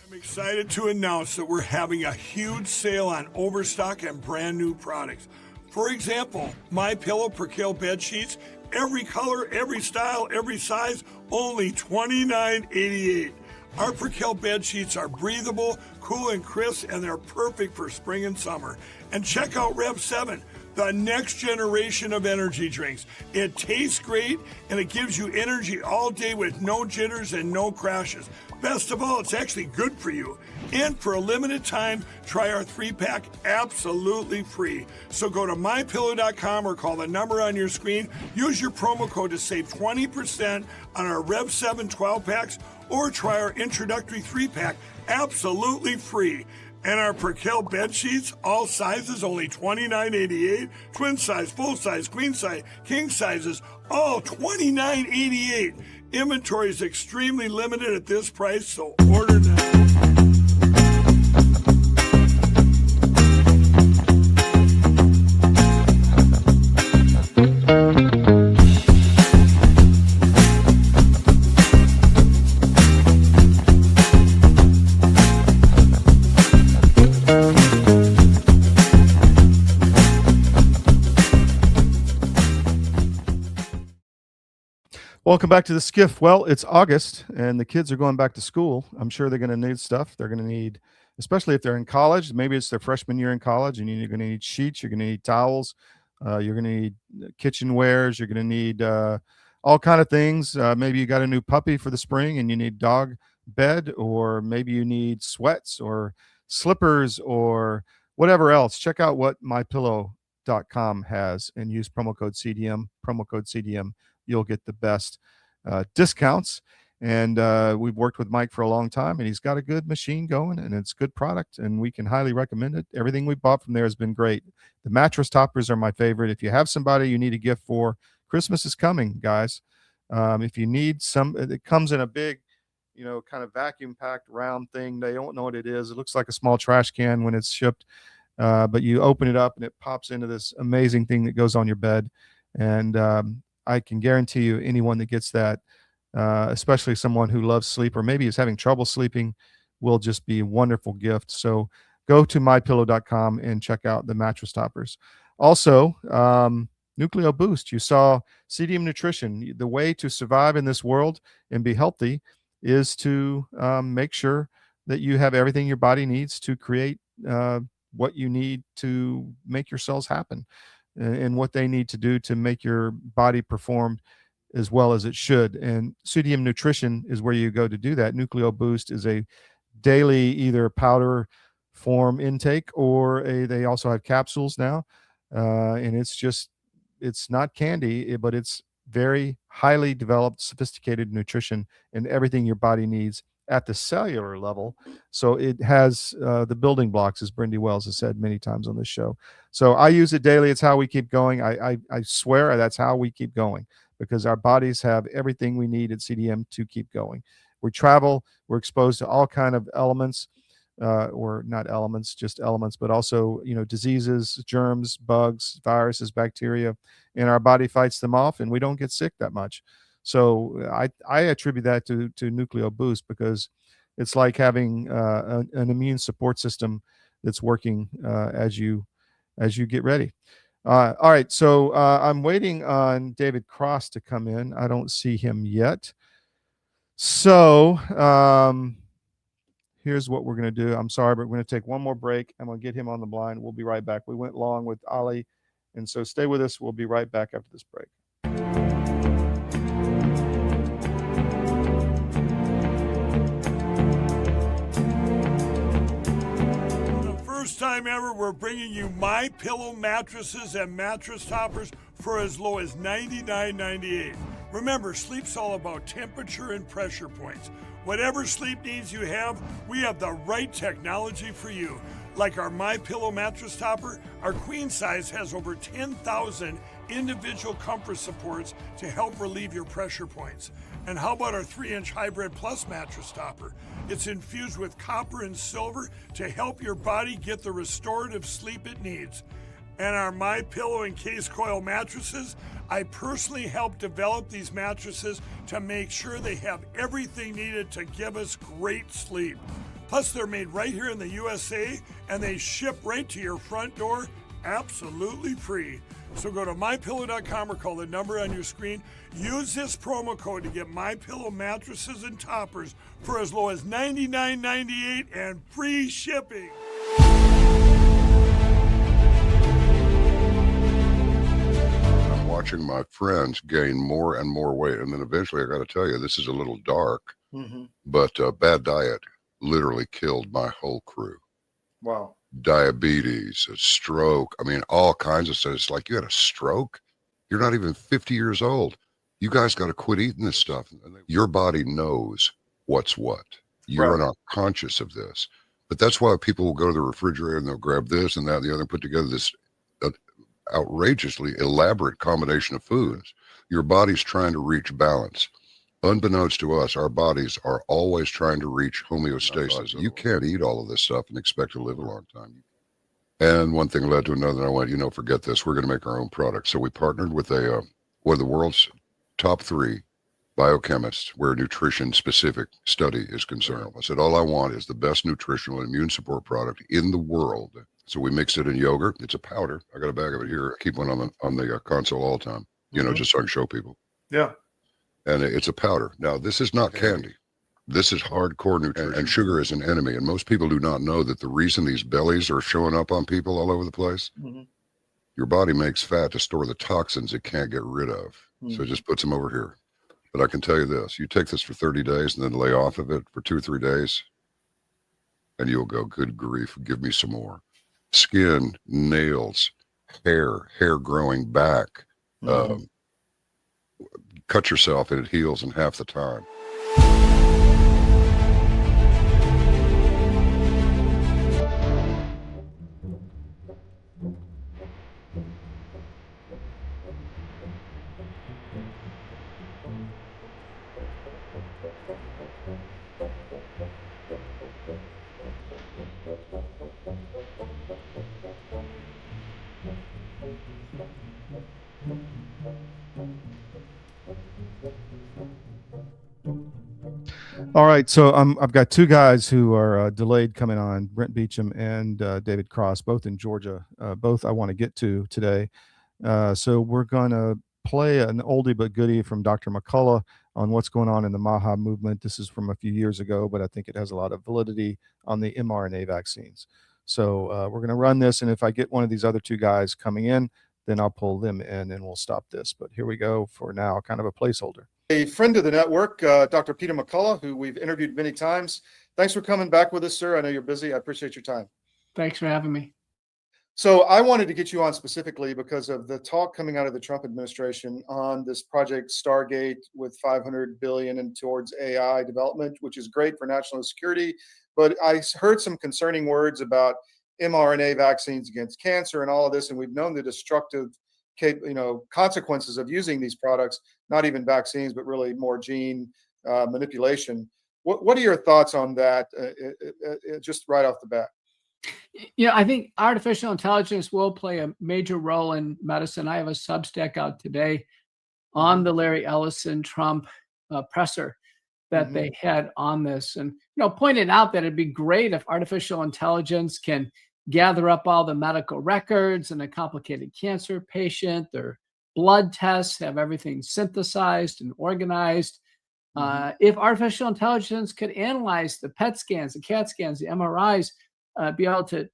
I'm excited to announce that we're having a huge sale on overstock and brand new products. For example, My Pillow Percale bed sheets, every color, every style, every size, only $29.88. Our Percale bed sheets are breathable, cool and crisp, and they're perfect for spring and summer. And check out Rev 7, the next generation of energy drinks. It tastes great, and it gives you energy all day with no jitters and no crashes. Best of all, it's actually good for you. And for a limited time, try our 3-pack absolutely free. So go to mypillow.com or call the number on your screen. Use your promo code to save 20% on our Rev 7 12-packs, or try our introductory 3-pack absolutely free. And our Percale bed sheets, all sizes, only $29.88. Twin size, full size, queen size, king sizes, all $29.88. Inventory is extremely limited at this price, so order now. Welcome back to the SCIF. Well, it's August and the kids are going back to school. I'm sure they're going to need stuff. They're going to need, especially if they're in college, maybe it's their freshman year in college, and you're going to need sheets, you're going to need towels, you're going to need kitchenwares, you're going to need all kind of things. Maybe you got a new puppy for the spring and you need dog bed, or maybe you need sweats or slippers or whatever else. Check out what mypillow.com has and use promo code CDM. You'll get the best discounts. And we've worked with Mike for a long time, and he's got a good machine going, and it's good product, and we can highly recommend it. Everything we bought from there has been great. The mattress toppers are my favorite. If you have somebody you need a gift for, Christmas is coming, guys. If you need some, it comes in a big, kind of vacuum packed round thing. They don't know what it is. It looks like a small trash can when it's shipped, but you open it up and it pops into this amazing thing that goes on your bed. And I can guarantee you anyone that gets that, especially someone who loves sleep or maybe is having trouble sleeping, will just be a wonderful gift. So go to mypillow.com and check out the mattress toppers. Also, Nucleo Boost. You saw CDM Nutrition. The way to survive in this world and be healthy is to make sure that you have everything your body needs to create what you need to make your cells happen, and what they need to do to make your body perform as well as it should. And CDM Nutrition is where you go to do that. Nucleo Boost is a daily either powder form intake, or they also have capsules now. And it's not candy, but it's very highly developed, sophisticated nutrition and everything your body needs at the cellular level. So it has the building blocks, as Brindy Wells has said many times on this show. So I use it daily. It's how we keep going. I swear that's how we keep going, because our bodies have everything we need at CDM to keep going. We travel, we're exposed to all kind of elements, or not elements, just elements, but also, diseases, germs, bugs, viruses, bacteria, and our body fights them off and we don't get sick that much. So I attribute that to Nucleo Boost, because it's like having an immune support system that's working as you get ready. All right, so I'm waiting on David Cross to come in. I don't see him yet. So here's what we're going to do. I'm sorry, but we're going to take one more break. I'm going to get him on the line. We'll be right back. We went long with Ali, and so stay with us. We'll be right back after this break. First time ever, we're bringing you My Pillow mattresses and mattress toppers for as low as $99.98. Remember, sleep's all about temperature and pressure points. Whatever sleep needs you have, we have the right technology for you. Like our My Pillow mattress topper, our queen size has over 10,000 individual comfort supports to help relieve your pressure points. And how about our 3-inch Hybrid Plus mattress topper? It's infused with copper and silver to help your body get the restorative sleep it needs. And our My Pillow and Case Coil mattresses, I personally helped develop these mattresses to make sure they have everything needed to give us great sleep. Plus, they're made right here in the USA, and they ship right to your front door absolutely free. So go to MyPillow.com or call the number on your screen. Use this promo code to get MyPillow mattresses and toppers for as low as $99.98 and free shipping. I'm watching my friends gain more and more weight, and then eventually I got to tell you, this is a little dark, but bad diet literally killed my whole crew. Wow. Diabetes, a stroke. I mean, all kinds of stuff. It's like, you had a stroke? You're not even 50 years old. You guys got to quit eating this stuff. Your body knows what's what. You're not conscious of this. But that's why people will go to the refrigerator and they'll grab this and that and the other and put together this outrageously elaborate combination of foods. Your body's trying to reach balance. Unbeknownst to us, our bodies are always trying to reach homeostasis. You can't eat all of this stuff and expect to live a long time. And one thing led to another, and I went, forget this. We're going to make our own product. So we partnered with one of the world's top 3 biochemists where nutrition-specific study is concerned. I said, all I want is the best nutritional and immune support product in the world. So we mixed it in yogurt. It's a powder. I got a bag of it here. I keep one on the console all the time, just so I can show people. Yeah. And it's a powder. Now, this is not candy. This is hardcore nutrition. And sugar is an enemy. And most people do not know that the reason these bellies are showing up on people all over the place, your body makes fat to store the toxins it can't get rid of. So it just puts them over here. But I can tell you this, you take this for 30 days and then lay off of it for 2 or 3 days, and you'll go, good grief, give me some more. Skin, nails, hair growing back, cut yourself and it heals in half the time. All right, so I've got 2 guys who are delayed coming on, Brent Beecham and David Cross, both in Georgia. Both I want to get to today. So we're going to play an oldie but goodie from Dr. McCullough on what's going on in the MAHA movement. This is from a few years ago, but I think it has a lot of validity on the mRNA vaccines. So we're going to run this, and if I get one of these other 2 guys coming in, then I'll pull them in and we'll stop this. But here we go for now, kind of a placeholder. A friend of the network, Dr. Peter McCullough, who we've interviewed many times. Thanks for coming back with us, sir. I know you're busy. I appreciate your time. Thanks for having me. So I wanted to get you on specifically because of the talk coming out of the Trump administration on this project Stargate with $500 billion and towards AI development, which is great for national security. But I heard some concerning words about mRNA vaccines against cancer and all of this, and we've known the destructive consequences of using these products, not even vaccines, but really more gene manipulation. What are your thoughts on that, just right off the bat? I think artificial intelligence will play a major role in medicine. I have a Substack out today on the Larry Ellison Trump presser. that they had on this, and pointed out that it'd be great if artificial intelligence can gather up all the medical records in a complicated cancer patient, their blood tests, have everything synthesized and organized. If artificial intelligence could analyze the PET scans, the CAT scans, the MRIs, be able to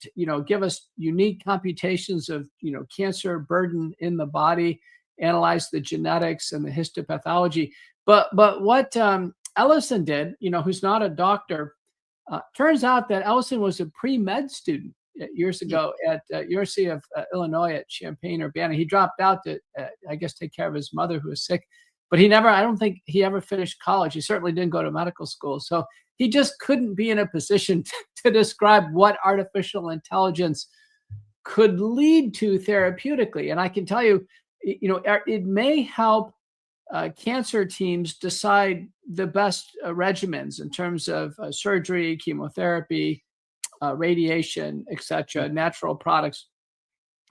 give us unique computations of cancer burden in the body, analyze the genetics and the histopathology. But what Ellison did, who's not a doctor, turns out that Ellison was a pre-med student years ago at University of Illinois at Champaign-Urbana. He dropped out to, I guess, take care of his mother who was sick. But I don't think he ever finished college. He certainly didn't go to medical school. So he just couldn't be in a position to describe what artificial intelligence could lead to therapeutically. And I can tell you, it may help cancer teams decide the best regimens in terms of surgery, chemotherapy, radiation, etc., natural products.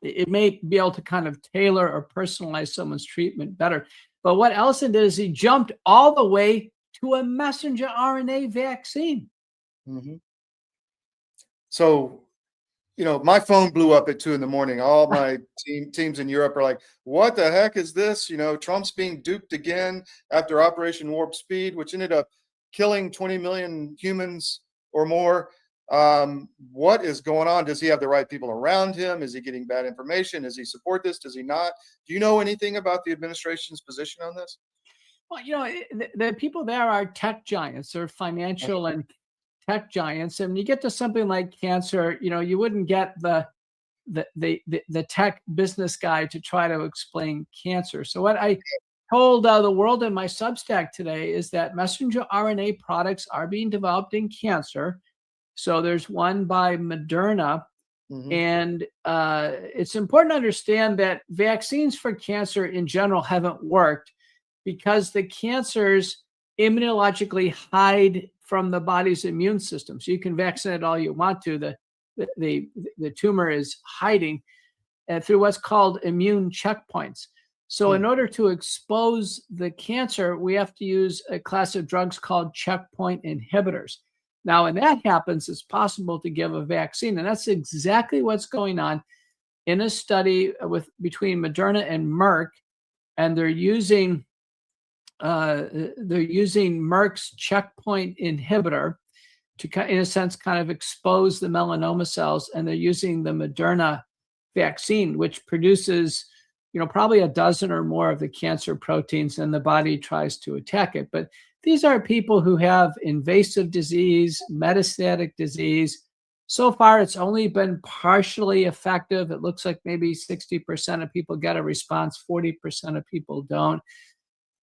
It may be able to kind of tailor or personalize someone's treatment better. But what Ellison did is he jumped all the way to a messenger RNA vaccine. So, my phone blew up at 2 a.m. All my teams in Europe are like, what the heck is this? Trump's being duped again after Operation Warp Speed, which ended up killing 20 million humans or more. What is going on? Does he have the right people around him? Is he getting bad information? Does he support this? Does he not? Do you know anything about the administration's position on this? Well, the people there are tech giants. They're financial and tech giants. And when you get to something like cancer, you wouldn't get the tech business guy to try to explain cancer. So what I told the world in my Substack today is that messenger RNA products are being developed in cancer. So there's one by Moderna. And it's important to understand that vaccines for cancer in general haven't worked because the cancers immunologically hide from the body's immune system. So you can vaccinate all you want to. The tumor is hiding through what's called immune checkpoints. So in order to expose the cancer, we have to use a class of drugs called checkpoint inhibitors. Now, when that happens, it's possible to give a vaccine. And that's exactly what's going on in a study between Moderna and Merck. And they're using Merck's checkpoint inhibitor to, in a sense, kind of expose the melanoma cells. And they're using the Moderna vaccine, which produces, probably a dozen or more of the cancer proteins, and the body tries to attack it. But these are people who have invasive disease, metastatic disease. So far, it's only been partially effective. It looks like maybe 60% of people get a response, 40% of people don't.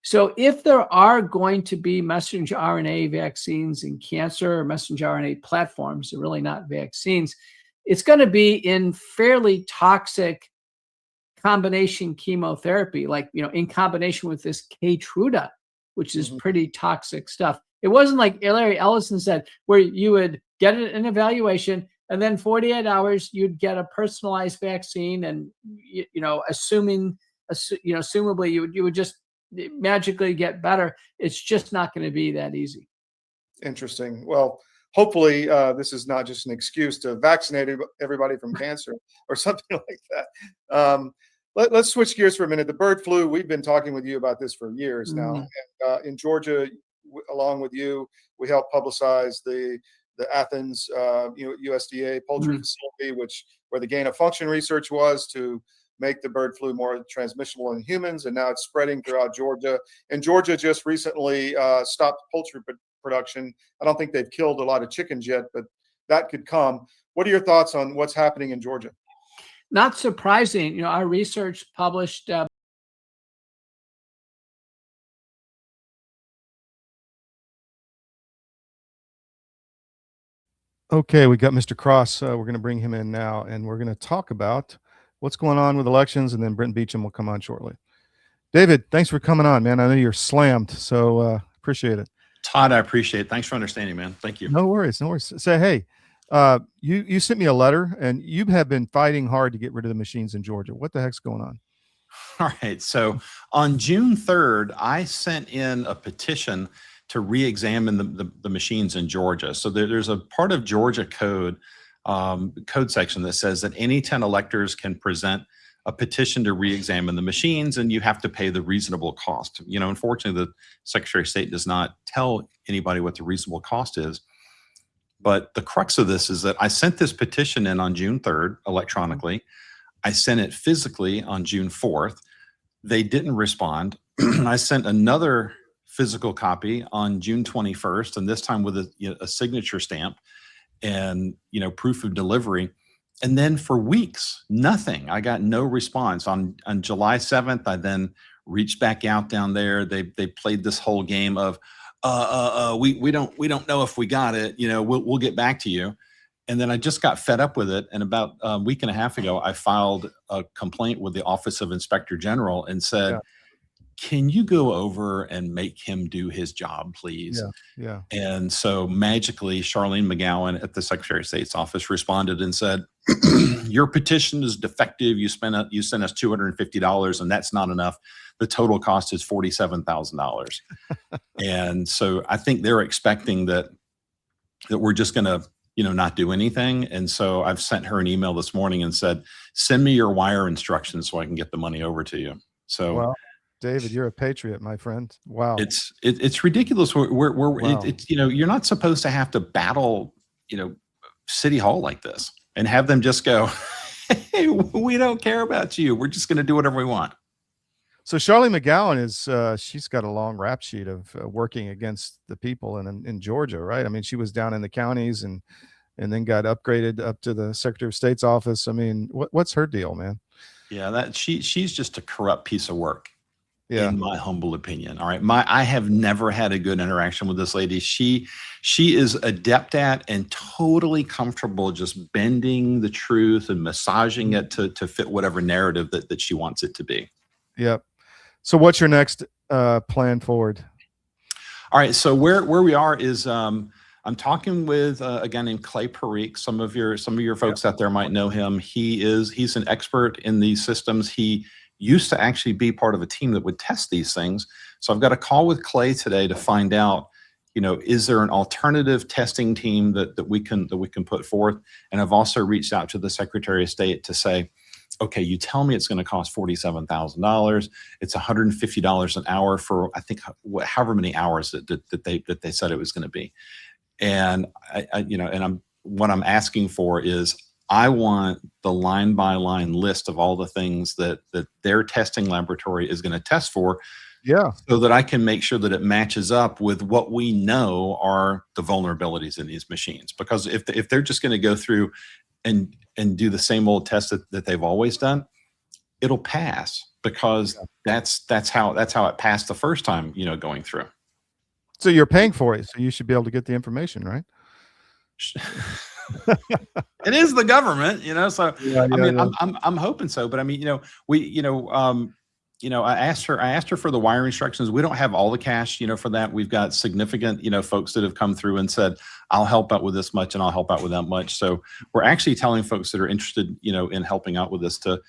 So if there are going to be messenger RNA vaccines in cancer, or messenger RNA platforms, they're really not vaccines, it's going to be in fairly toxic combination chemotherapy, like, in combination with this Keytruda, which is pretty toxic stuff. It wasn't like Larry Ellison said, where you would get an evaluation and then 48 hours you'd get a personalized vaccine, and assumably you would just magically get better. It's just not going to be that easy. Interesting. Well, hopefully this is not just an excuse to vaccinate everybody from cancer or something like that. Let's switch gears for a minute. The bird flu, we've been talking with you about this for years now. And, in Georgia, along with you, we helped publicize the Athens USDA poultry facility, where the gain of function research was to make the bird flu more transmissible in humans. And now it's spreading throughout Georgia. And Georgia just recently stopped poultry production. I don't think they've killed a lot of chickens yet, but that could come. What are your thoughts on what's happening in Georgia? Not surprising. Our research published Okay, we got Mr. Cross. We're going to bring him in now, and we're going to talk about what's going on with elections, and then Brent Beecham will come on shortly. David, thanks for coming on, man. I know you're slammed, so appreciate it. Todd, I appreciate it. Thanks for understanding, man. Thank you. No worries, no worries. Say, hey, you sent me a letter, and you have been fighting hard to get rid of the machines in Georgia. What the heck's going on? All right. So on June 3rd, I sent in a petition re-examine the machines in Georgia. So there's a part of Georgia code section that says that any 10 electors can present a petition to re-examine the machines, and you have to pay the reasonable cost. Unfortunately, the Secretary of State does not tell anybody what the reasonable cost is. But the crux of this is that I sent this petition in on June 3rd electronically. I sent it physically on June 4th. They didn't respond. I sent another physical copy on June 21st, and this time with a signature stamp and proof of delivery. And then for weeks, nothing. I got no response. On July 7th, I then reached back out down there. They played this whole game of we don't know if we got it. We'll get back to you. And then I just got fed up with it. And about a week and a half ago, I filed a complaint with the Office of Inspector General and said, can you go over and make him do his job, please? Yeah. And so magically, Charlene McGowan at the Secretary of State's office responded and said, your petition is defective. You sent us $250, and that's not enough. The total cost is $47,000. And so I think they're expecting that we're just going to, not do anything. And so I've sent her an email this morning and said, send me your wire instructions so I can get the money over to you. So, well, David, you're a patriot, my friend. Wow. It's ridiculous. You're not supposed to have to battle, City Hall like this and have them just go, hey, we don't care about you. We're just going to do whatever we want. So Charlene McGowan she's got a long rap sheet of working against the people in Georgia, right? I mean, she was down in the counties and then got upgraded up to the Secretary of State's office. I mean, what's her deal, man? Yeah, she's just a corrupt piece of work. Yeah. In my humble opinion. All right. I have never had a good interaction with this lady. She is adept at and totally comfortable just bending the truth and massaging it to fit whatever narrative that she wants it to be. Yep. So what's your next plan forward? All right. So where we are is I'm talking with a guy named Clay Parikh. Some of your folks out there might know him. He's an expert in these systems. He used to actually be part of a team that would test these things. So I've got a call with Clay today to find out, is there an alternative testing team that we can put forth? And I've also reached out to the Secretary of State to say, okay, you tell me it's going to cost $47,000. It's $150 an hour for, I think, however many hours that they said it was going to be. And what I'm asking for is, I want the line by line list of all the things that their testing laboratory is going to test for. Yeah. So that I can make sure that it matches up with what we know are the vulnerabilities in these machines. Because if they're just going to go through and do the same old test that they've always done, it'll pass because that's how it passed the first time, going through. So you're paying for it, so you should be able to get the information, right? It is the government, so I'm hoping so, but I mean, I asked her for the wire instructions. We don't have all the cash, for that. We've got significant, folks that have come through and said, I'll help out with this much and I'll help out with that much. So we're actually telling folks that are interested, in helping out with this to,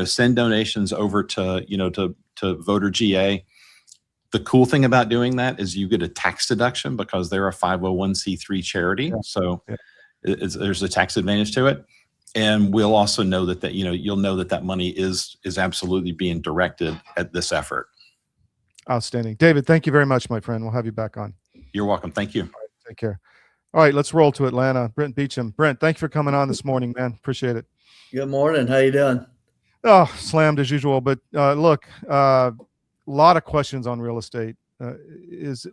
send donations over to Voter GA. The cool thing about doing that is you get a tax deduction because they're a 501c3 charity. Yeah. So there's a tax advantage to it. And we'll also know that you'll know that money is absolutely being directed at this effort. Outstanding. David, thank you very much, my friend. We'll have you back on. You're welcome. Thank you. All right, take care. All right, let's roll to Atlanta. Brent Beecham. Brent, thanks for coming on this morning, man. Appreciate it. Good morning. How you doing? Oh, slammed as usual. But look, a lot of questions on real estate.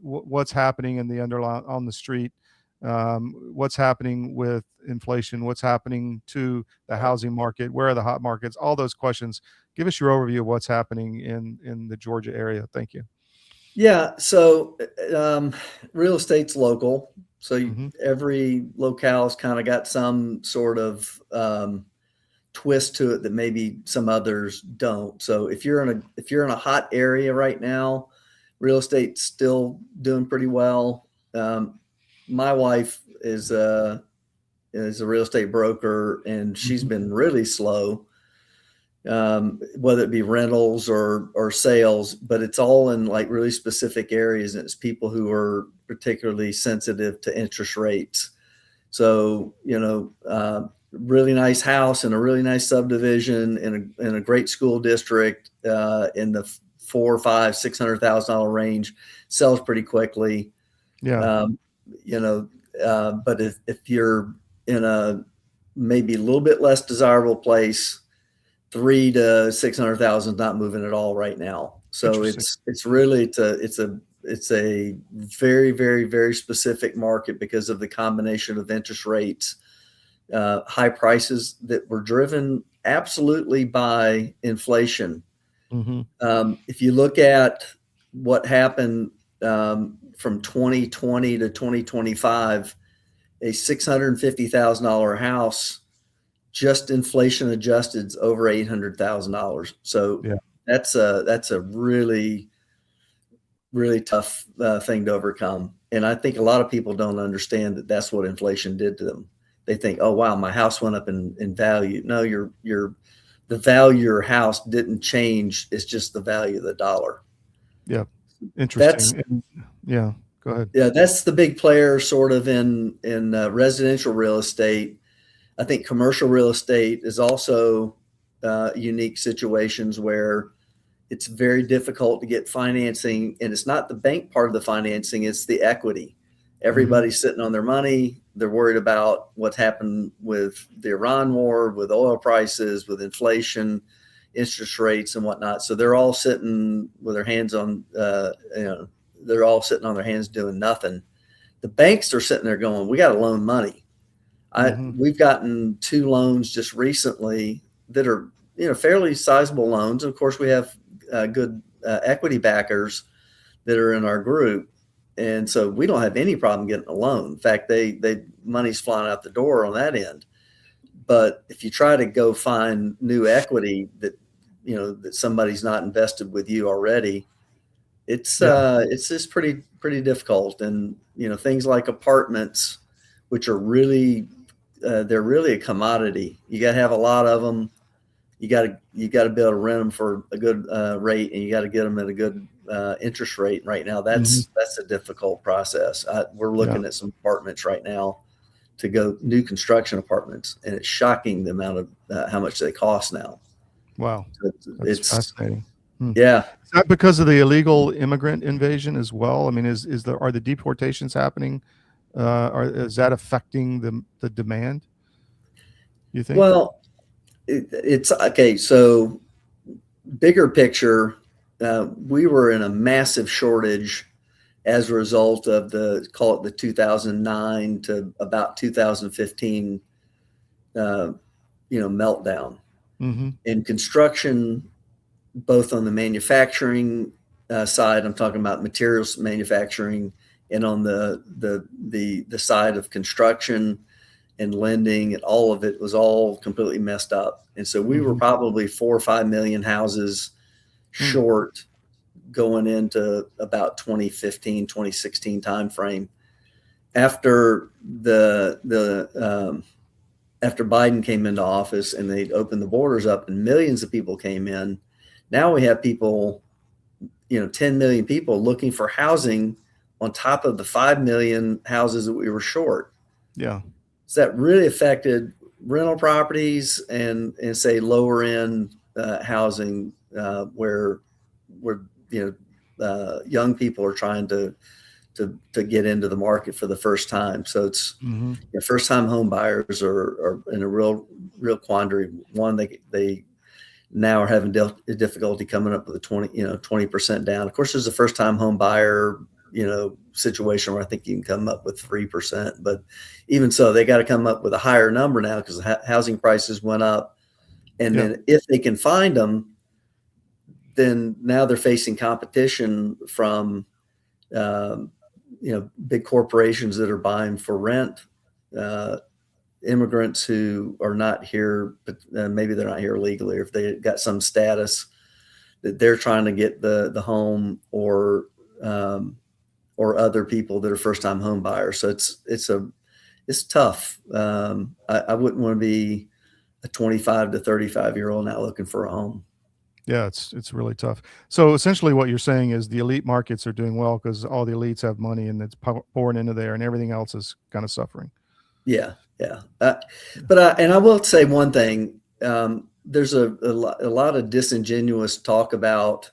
What's happening in the underlying on the street? What's happening with inflation? What's happening to the housing market? Where are the hot markets? All those questions. Give us your overview of what's happening in the Georgia area. Thank you. Yeah. So real estate's local. So every locale's kind of got some sort of twist to it that maybe some others don't. So if you're in a hot area right now, real estate's still doing pretty well. My wife is a real estate broker, and she's been really slow. whether it be rentals or sales, but it's all in like really specific areas. And it's people who are particularly sensitive to interest rates. So, really nice house in a really nice subdivision in a great school district, in the $400,000, $500,000, $600,000 range, sells pretty quickly. Yeah. But if you're in a maybe a little bit less desirable place, $300,000 to $600,000 is not moving at all right now. So it's a very, very, very specific market because of the combination of interest rates, high prices that were driven absolutely by inflation. If you look at what happened from 2020 to 2025, a $650,000 house, just inflation adjusted, is over $800,000. So that's a really, really tough thing to overcome. And I think a lot of people don't understand that that's what inflation did to them. They think, oh, wow, my house went up in value. No, the value of your house didn't change. It's just the value of the dollar. Yeah. Interesting. Yeah. Go ahead. Yeah. That's the big player sort of in residential real estate. I think commercial real estate is also unique situations where it's very difficult to get financing, and it's not the bank part of the financing, it's the equity. Everybody's sitting on their money. They're worried about what's happened with the Iran war, with oil prices, with inflation, interest rates and whatnot. So they're all sitting with their hands on, they're all sitting on their hands doing nothing. The banks are sitting there going, we got to loan money. We've gotten 2 loans just recently that are, fairly sizable loans. And of course, we have good equity backers that are in our group. And so we don't have any problem getting a loan. In fact, money's flying out the door on that end. But if you try to go find new equity that somebody's not invested with you already, it's just pretty difficult. And things like apartments, which are really they're really a commodity. You got to have a lot of them. You got to be able to rent them for a good rate, and you got to get them at a good interest rate. Right now, that's a difficult process. We're looking at some apartments right now to go new construction apartments, and it's shocking the amount of how much they cost now. Wow, it's fascinating. Yeah, is that because of the illegal immigrant invasion as well? I mean, are the deportations happening? Is that affecting the demand, you think? Well, it's okay. So bigger picture, we were in a massive shortage as a result of the 2009 to about 2015, meltdown. In construction, both on the manufacturing side, I'm talking about materials manufacturing, and on the side of construction and lending, and all of it was all completely messed up. And so we were probably 4 or 5 million houses short going into about 2015, 2016 timeframe. After after Biden came into office and they opened the borders up and millions of people came in, now we have people, 10 million people looking for housing on top of the 5 million houses that we were short. Yeah. So that really affected rental properties and say lower end housing where young people are trying to get into the market for the first time. So it's first time home buyers are in a real quandary. One, they now are having difficulty coming up with a 20% down. Of course, there's a first time home buyer situation where I think you can come up with 3%, but even so, they got to come up with a higher number now because housing prices went up. And then if they can find them, then now they're facing competition from, big corporations that are buying for rent, immigrants who are not here, but maybe they're not here legally, or if they got some status that they're trying to get the home, or other people that are first time home buyers. So it's tough. I wouldn't want to be a 25 to 35-year-old now looking for a home. Yeah, it's really tough. So essentially what you're saying is the elite markets are doing well because all the elites have money and it's pouring into there, and everything else is kind of suffering. Yeah. But I will say one thing. There's a lot of disingenuous talk about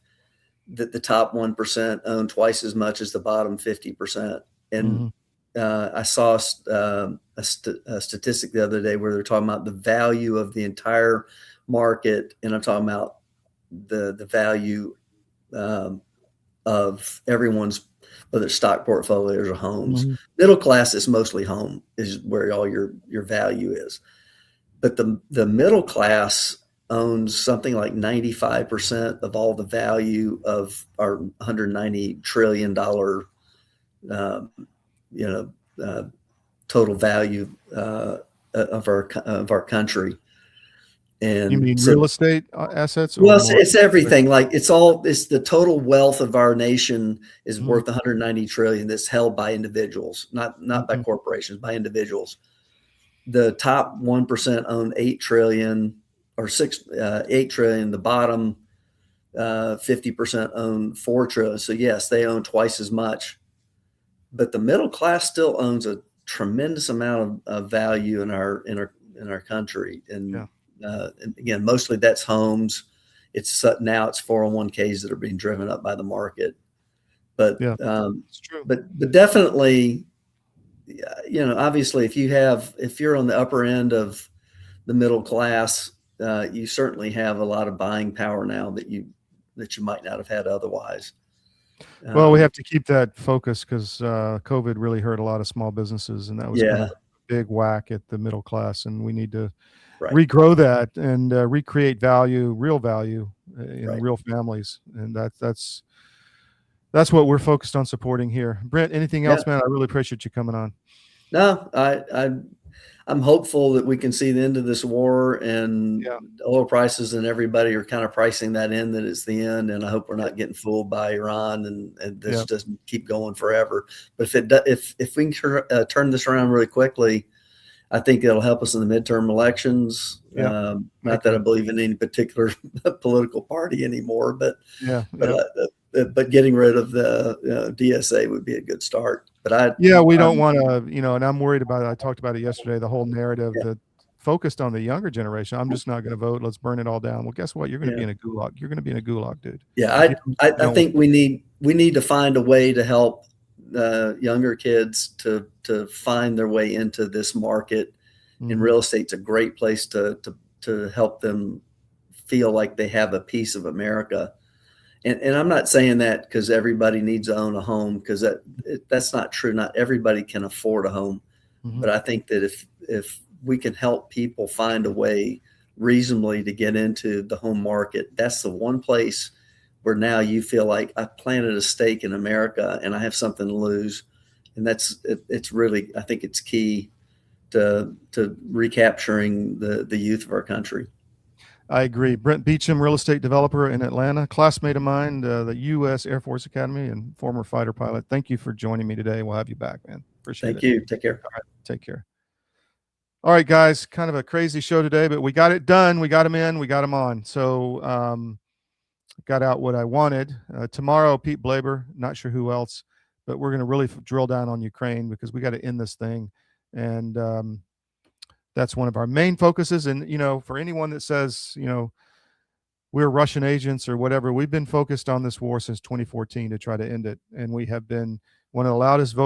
that the top 1% own twice as much as the bottom 50%. And I saw a statistic the other day where they're talking about the value of the entire market, and I'm talking about the value of everyone's, whether it's stock portfolios or homes. Middle class is mostly home, is where all your value is. But the middle class owns something like 95% of all the value of our $190 trillion, total value of our country. And you mean real estate assets? Well, it's everything. Like it's the total wealth of our nation is worth 190 trillion. That's held by individuals, not by corporations, by individuals. The top 1% own 8 trillion or 8 trillion. The bottom 50% own 4 trillion. So yes, they own twice as much, but the middle class still owns a tremendous amount of value in our country. And again, mostly that's homes. It's now it's 401ks that are being driven up by the market. But it's true. But definitely, obviously, if you're on the upper end of the middle class, you certainly have a lot of buying power now that you might not have had otherwise. Well, we have to keep that focus because COVID really hurt a lot of small businesses, and that was kind of a big whack at the middle class, and we need to regrow that and recreate real value in real families, and that's what we're focused on supporting here. Brent, anything else, man? I really appreciate you coming on. No, I'm hopeful that we can see the end of this war, and oil prices and everybody are kind of pricing that in, that it's the end. And I hope we're not getting fooled by Iran and this doesn't keep going forever. But if we can turn this around really quickly, I think it'll help us in the midterm elections. Not that I believe in any particular political party anymore, but getting rid of the DSA would be a good start. But we don't want to, and I'm worried about it. I talked about it yesterday, the whole narrative that focused on the younger generation. I'm just not going to vote. Let's burn it all down. Well, guess what? You're going to be in a gulag. You're going to be in a gulag, dude. Yeah. I think we need to find a way to help younger kids to find their way into this market. And real estate's a great place to help them feel like they have a piece of America. And I'm not saying that because everybody needs to own a home, because that's not true. Not everybody can afford a home. But I think that if we can help people find a way reasonably to get into the home market, that's the one place where now you feel like I planted a stake in America and I have something to lose. And it's really, I think it's key to recapturing the youth of our country. I agree. Brent Beecham, real estate developer in Atlanta, classmate of mine, the U.S. Air Force Academy and former fighter pilot. Thank you for joining me today. We'll have you back, man. Appreciate it. Thank you. Take care. All right. Take care. All right, guys, kind of a crazy show today, but we got it done. We got them in. We got them on. So got out what I wanted. Tomorrow, Pete Blaber, not sure who else, but we're going to really drill down on Ukraine because we got to end this thing. And that's one of our main focuses. And, for anyone that says, we're Russian agents or whatever, we've been focused on this war since 2014 to try to end it. And we have been one of the loudest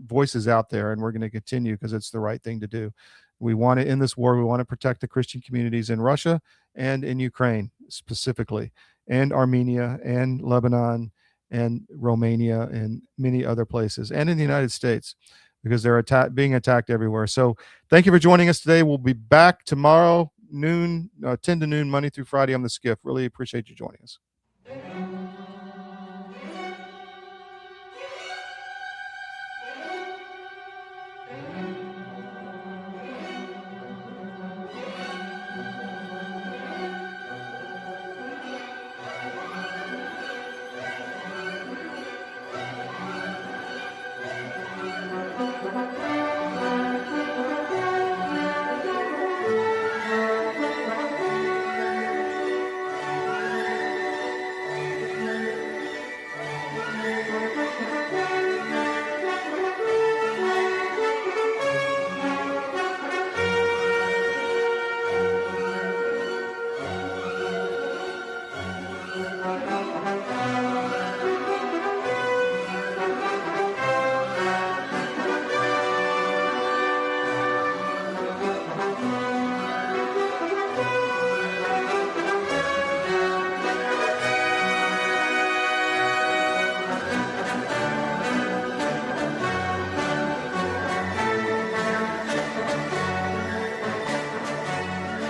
voices out there, and we're going to continue because it's the right thing to do. We want to end this war. We want to protect the Christian communities in Russia and in Ukraine specifically, and Armenia and Lebanon and Romania and many other places, and in the United States, because they're being attacked everywhere. So thank you for joining us today. We'll be back tomorrow, 10 to noon, Monday through Friday on the SCIF. Really appreciate you joining us.